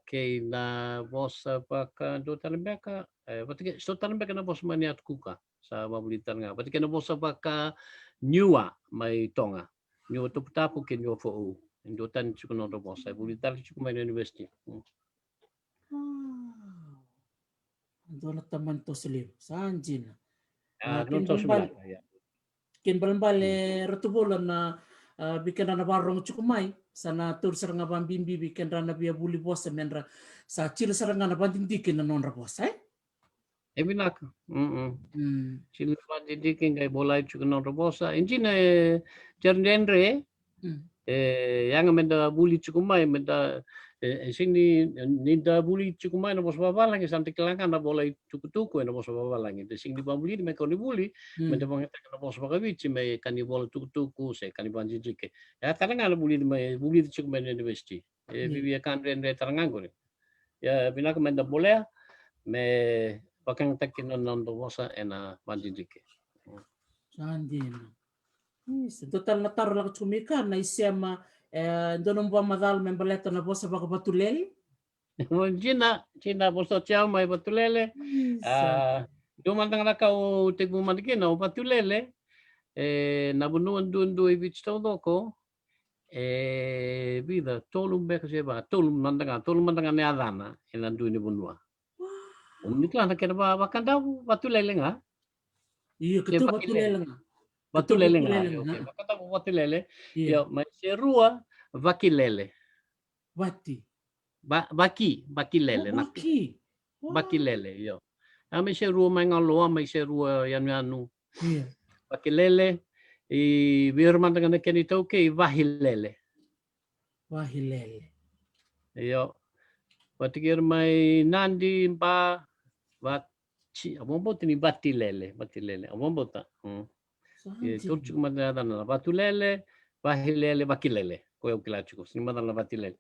kay na bos baka do talembeka patike so talembeka na bos maniat kuka sa mabulitan nga patike na bos baka Niua may Tonga Niua to tapu ken yo fo ndo tan chuko no do bos ay bulitan chuko may university do na taman to slim sanjina no to sumala ken balbale rotubola na bikin na barong chukumai sana tur saranga bambimbi bikin rana bia buli bosa menra sa chile saranga na bandindikin na nonra bosa binak chile bandindikin kay bolay chuko nonra bosa injina jardendre yang menda buli chukumai menda sing ni da buli cukumai na bos babalang santi kelangan na bola tuku-tuku na bos babalang de sing di bambuli me ko ni buli me de bang na bos bagavici me kan ni bola tuku-tuku se kan ni banji jike ya kadang ana buli me buli cukumai na university vivi kan rende tarangango ya bina ko menda boleh me bakang takin non do bosa ena banji jike Sandina. Total na taro lang chumika na isema dono mwa madal membaleta na bosa baka batulel. China boso chao mai batulele dumandang na kau tigmo mandikin na batulele na bunuan dundu ibich todo vida tolum beka seba tolum mandanga ne adana ina duini bunua umnikla na kena bakanda batulele nga Iya ketu batulele nga. Batulele nga okay bakanda batulele yo mai serua vakilele Wati. Bakilele Bakilele yo. Ame serua mai ngaloa mai serua yanu. Iya. Bakilele I birmandanga na keni toke vahilele. Yo. Batikir mai nandi ba abombot ni batilele. Abombota. Turchuk madana na batulele vahilele bakilele. Ko eu kilachuko sini madana batilele.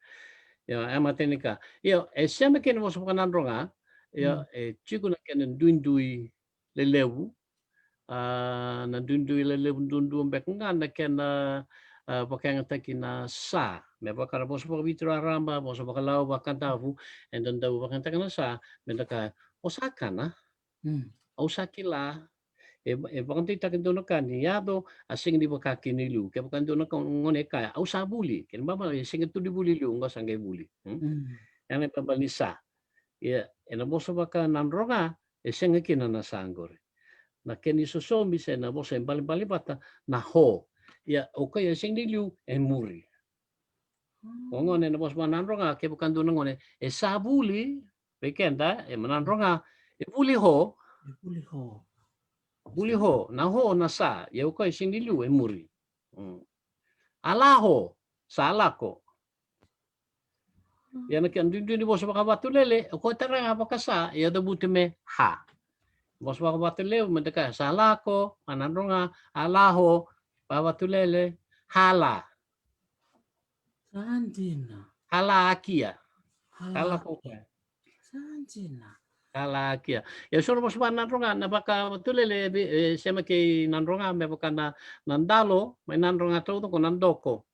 Ya ama tenika. Yo esema keni mos bukan ronga. Ya chiku na keni duindui lelewu. Na dundui lelewu dundu mbek ngana kena bakang takina sa. Me bakara bos bok bitra ramba bos bok lau bakantavu and then daw bakang takina sa mendaka Osaka na. Osakila bakang takin dono kan yado asing di bakaki nilu ke bakang dono kan ngone kaya ausabuli ken baba sing tu di buli lu ngas angge buli. Yang pabalisa. Ya ena bos baka nanronga sing kina na sanggore. Na keni sosomi se na bos en bali bata na ho. Ya okay sing di lu muri. Ngone na bos mananronga ke bukan dono ngone sabuli bekenda mananronga buli ho. Buli ho na sa ya okay sing di lu muri. Alaho salako. Ya na kan dundu ni bos baka batulele ko taranga bakasa ya da butime ha. Bos baka batulele mendeka salako mananronga alaho babatulele hala. Sandina. Hala akia. Hala koka. Sandina. Hala akia. Ya soro bos baka nanronga na baka batulele sema ke nanronga me baka na nandalo may nanronga todo ko nandoko.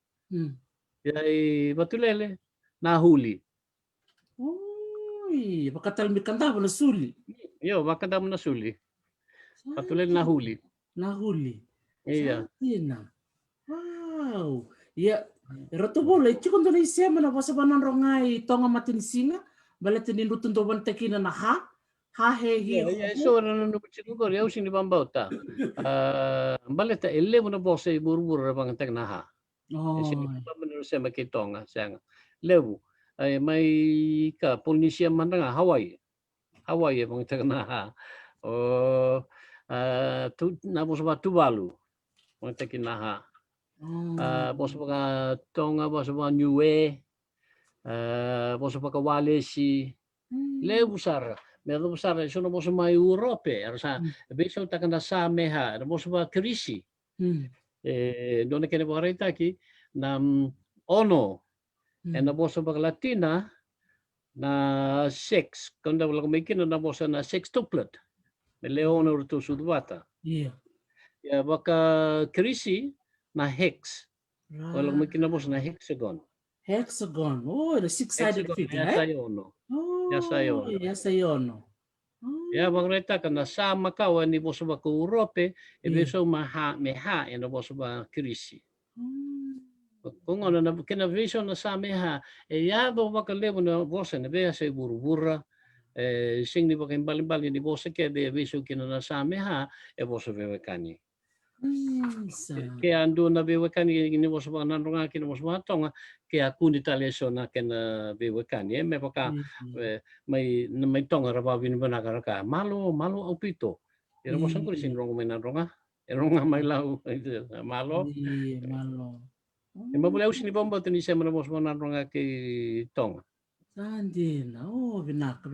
Ya batulele na huli. Uy, bakatal mi kanta na suli. Yo, bakanda mo na suli. Batulele na huli. Iya. Sandina. Wow. Ya, roto bole chikon do isia mana basa banan rongai tonga matin singa, balete ni rutun do bantekina na ha he Ya, so na no chikon ya using di bambauta. Balete elle mo na bose buru-buru bang tek na ha. Sini menurut saya makin tonga sayang. Lewu. May ka Polynesia man nga Hawaii bang tek na ha. Na bos ba Tuvalu bang tek na ha. Bos ba tonga bos ba Niue. Bos ba ka Walesi. Lewu sar. Meron besar so na bos ma Europe. Arsa beso takanda sa meha. Bos ba Krisi. Doon kena barita ki na ono na bosa bag Latina na sex kanda wala kumikin na bosa na sextuplet leon urto sudwata ya baka krisi na hex wala kumikin na bosa na hexagon the six-sided figure yasayono ya bang reta kana sama kawan ni bosa ba ko Europe beso meha na bosa ba krisi kung ano na kina vision na sa meha ya do ba kalebo na bosa na beha sa buru-bura sing di ba kay bali ni bosa ke be vision kina na sa meha bosa be kani kaya ando na be kani ni bosa ba nanronga kina bosa ba tonga kaya kuni taleso na kina be kani me baka may tonga ra ba bin banakara ka malo opito ira bosa ko sing ronga may nanronga ronga may lau malo Ima boleh usini bomba tu ni saya mana bos mana ronga ke tonga. Sandina, binaka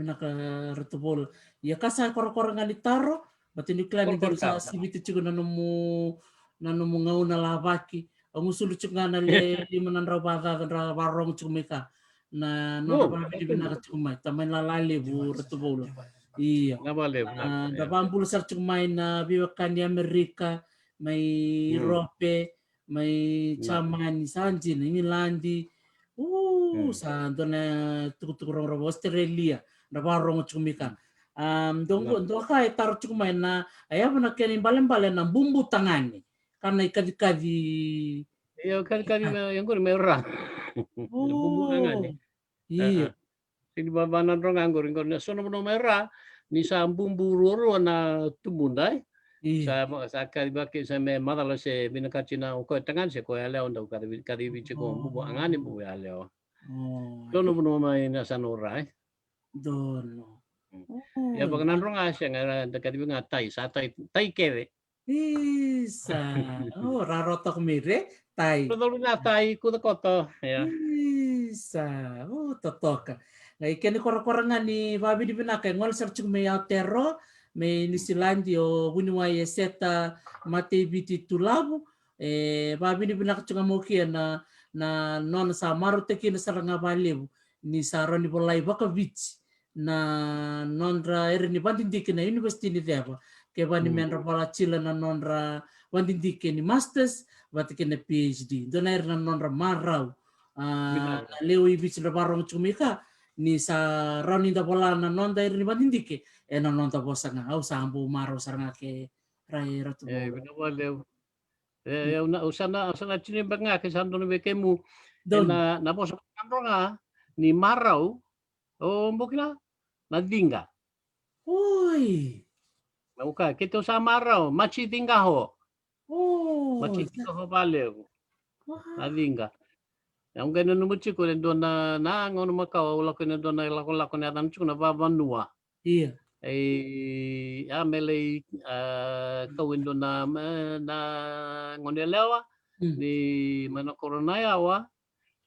retubol. Ya kasa koro-koro ngani taro, bati ni klani Kor daru sa kau. sibiti chugo nanu mu ngau na lavaki. Ang usulu chugo ngana le lima nan rabaga kan rabarong chugo meka. Na non Oh, rabaga di betul. binaka chugo mai. Tamay lalali bu retubol. Iya. Nggak boleh benar. Da Ya. bambul sar chugo mai na biwakan di Amerika, may Europe, may Nah. Chamani, Sanjin, Ingilandi. Sa dona tukutukurong robo Australia na barong chumika. Nah. Dongo kai tar chumai na ayaw na kani balen-balen ng bumbu tangani. Karena ikadi-kadi. Ya kan kali yang gue merah. Bumbu kan Oh, nih. iya. Di babanan rong anggur ingkor na sono no merah ni sa bumbu roro na tumbundai. Iya. Sa kali baki sa me madalo se binakachina ko tangan se ko ale onda kadi bichi ko bumbu angani bu ale. Oh, Sono no mai na sanorai. dono. Ya Oh, baganan rong asya nga kadi nga tai sa tai kere. isa. Oh, rarotok mire, tai. Pero na tai ko koto ya. Isa. Oh, totoka. Nga ikeni kora-korangan ni babi di binaka ngol sarchuk me Aotearoa me New Zealand o bunwa ye seta mate biti tulabu babi di binaka chunga mokia na non sa maru teki na saranga balebu ni saroni bolai baka beach na nonra eri ni bandindike na university ni deba ke bani menra bala chila na nonra bandindike ni masters batike na PhD dona eri na nonra marau leo i beach na barong chumika ni sa rani da bola na non da ni bandindike na non da bosa nga au sambu maro saranga ke rai ratu bo Binawale. Usana chini banga ke sando no bekemu don na poso nga ni marau o mbokila na dinga. oi Uka kito sa marau machi dinga ho. oh Machi dinga ho vale na dinga. Yang kena no muchi ko do na ngono makao la ko do na la ko na dan chuna ba banua. iya Amele kawin do na ngone lewa ni mana corona yawa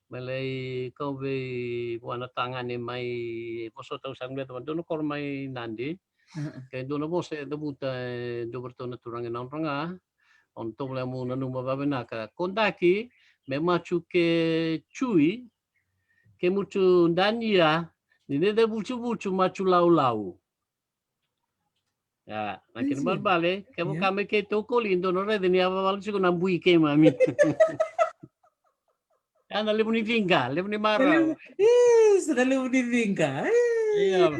malay kau be buana tangan ni mai poso tau sang beto dono kor mai nandi kay dono bose debuta do bertona turang nang ranga onto la mo nanu mababenaka kondaki me machu ke chui ke muchu dania ni de buchu buchu machu lau lau ya nakin barbale ke mo kame ke to kolindo no re ni aval sigo nambui ke mami ana le ni tinggal le ni marau sudah lebih ditinggal iya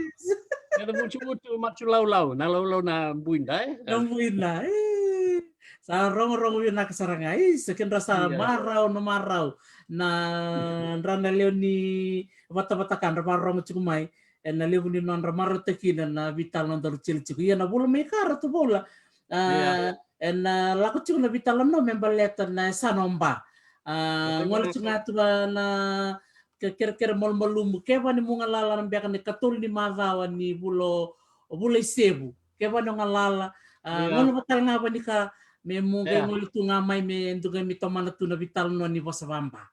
kada mucho machu lau lau na buinda nungguin lah sa rong-rong yun nakasarangai sekian rasa iya marau no marau na rana leo ni bata-bata kan rong cukumai na leo ni non ramaro tekina na vital non daru cil cuku ya na bulu mekara tu bola iya na laku cuku na vital no membaleta na sanomba ngol cunga tu na kira-kira mol-molumbu keba ni munga lala ng biakan ni katul ni magawa ni bulo sebu keba no ngalala ngol batal nga ba ni ka me mungkay ngol tu nga may me enduga mi tomana tu na vital no ni bosa bamba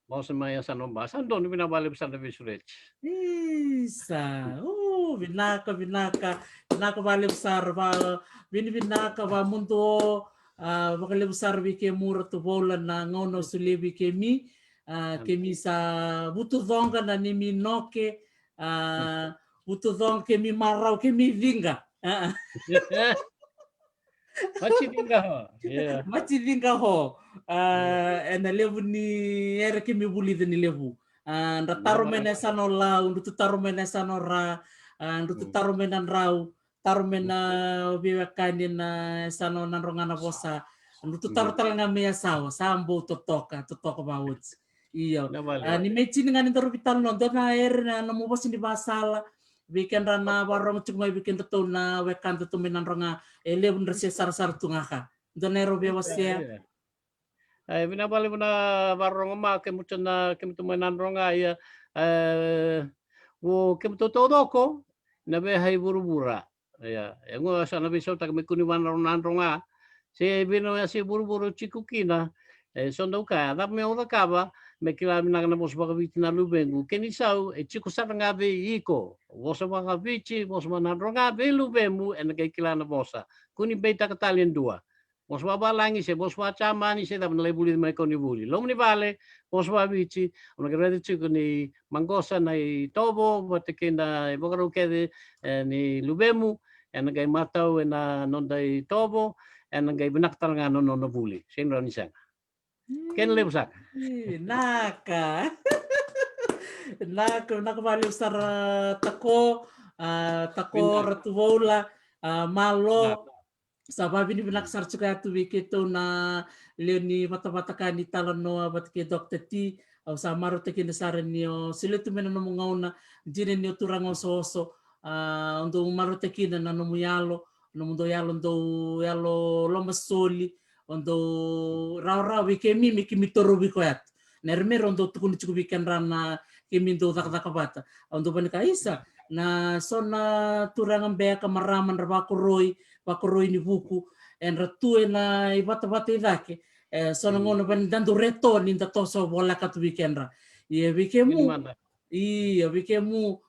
mau semaya sanomba sando ni binabali sa na visulet isa binaka bali besar ba binaka ba mundo bakal besar bi ke mura tu bola na ngono sulebi ke mi kemi sa butu zonga na ni mi noke butu zonga ke mi marau ke mi vinga machi dinga ho iya machi vinga ho na levu ni era ke mi buli ni levu nda taro mena sano la ndu taro mena sano ra ndu taro mena rau taro mena biwa kani na sano na rongana bosa ndu taro talanga mea sao sambo totoka bawut iyo ni mechi ngani taro vital no dona na mo bosi ni basala weekend rana warong cuma weekend to na wekan to menan ronga levu ndrase sar tungaka dona ro bewasia binabali mo na barong ma ke mucho na ke mucho manan ronga ya wo ke mucho todo ko na be hay burubura ya ngo sa na biso ta me kuni man ronga se bino ya si buru-buru chikukina Sono ka da me oda kaba me kila mina na mos baka viti na lubengu keni sau e chiku sa nga ve iko vosa baka viti vosa mana ronga ve lubemu en ke kila na vosa kuni beta katalian dua mos baba langi se mos ba chamani se da le buli me koni buli lo ni vale mos ba viti ona ke rede chiku ni mangosa na i tobo bote kenda e boka ro kede ni lubemu en ke matau na nonda i tobo en ke benak talanga no no buli sen ro ni sang ken le busak Naka. Naka valeu sar tako tako ratu voula malo sababi ni binak sar chuka tu wiketo na leoni mata-mata kani talano bat ke Dr. T au samaro te kina sar nio siletu mena no ngauna jine nio turango soso ndo maro te kina na no yalo no mundo yalo ndo yalo loma soli ondo rau wike mi kimi toro wiko yat nermero ndo tukuni chuku wiken rana kimi ndo dak bata ondo banika isa na sona turangan bea kamaraman rabakuroi bakuroi ni buku en ratue na ibata idake sona ngono ban dando reto ni toso bola kat weekend ra ye wikemu wikemu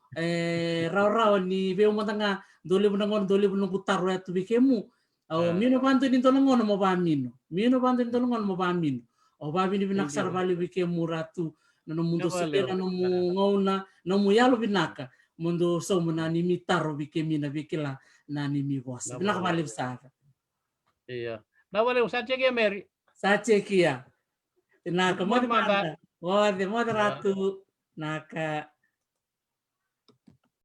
rau ni beu matanga dole bunangon dole bunung taro ya tu wikemu mino bantu ni tolongon mo ba mino o ba bini binaksar bali wikemu ratu no mundo sekera no mu ngona no mu yalo binaka mundo so munani mitaro wikemina wikila nani mi boss binak bali saka iya na wale sa chekia meri sa chekia naka mo manda o de mo ratu naka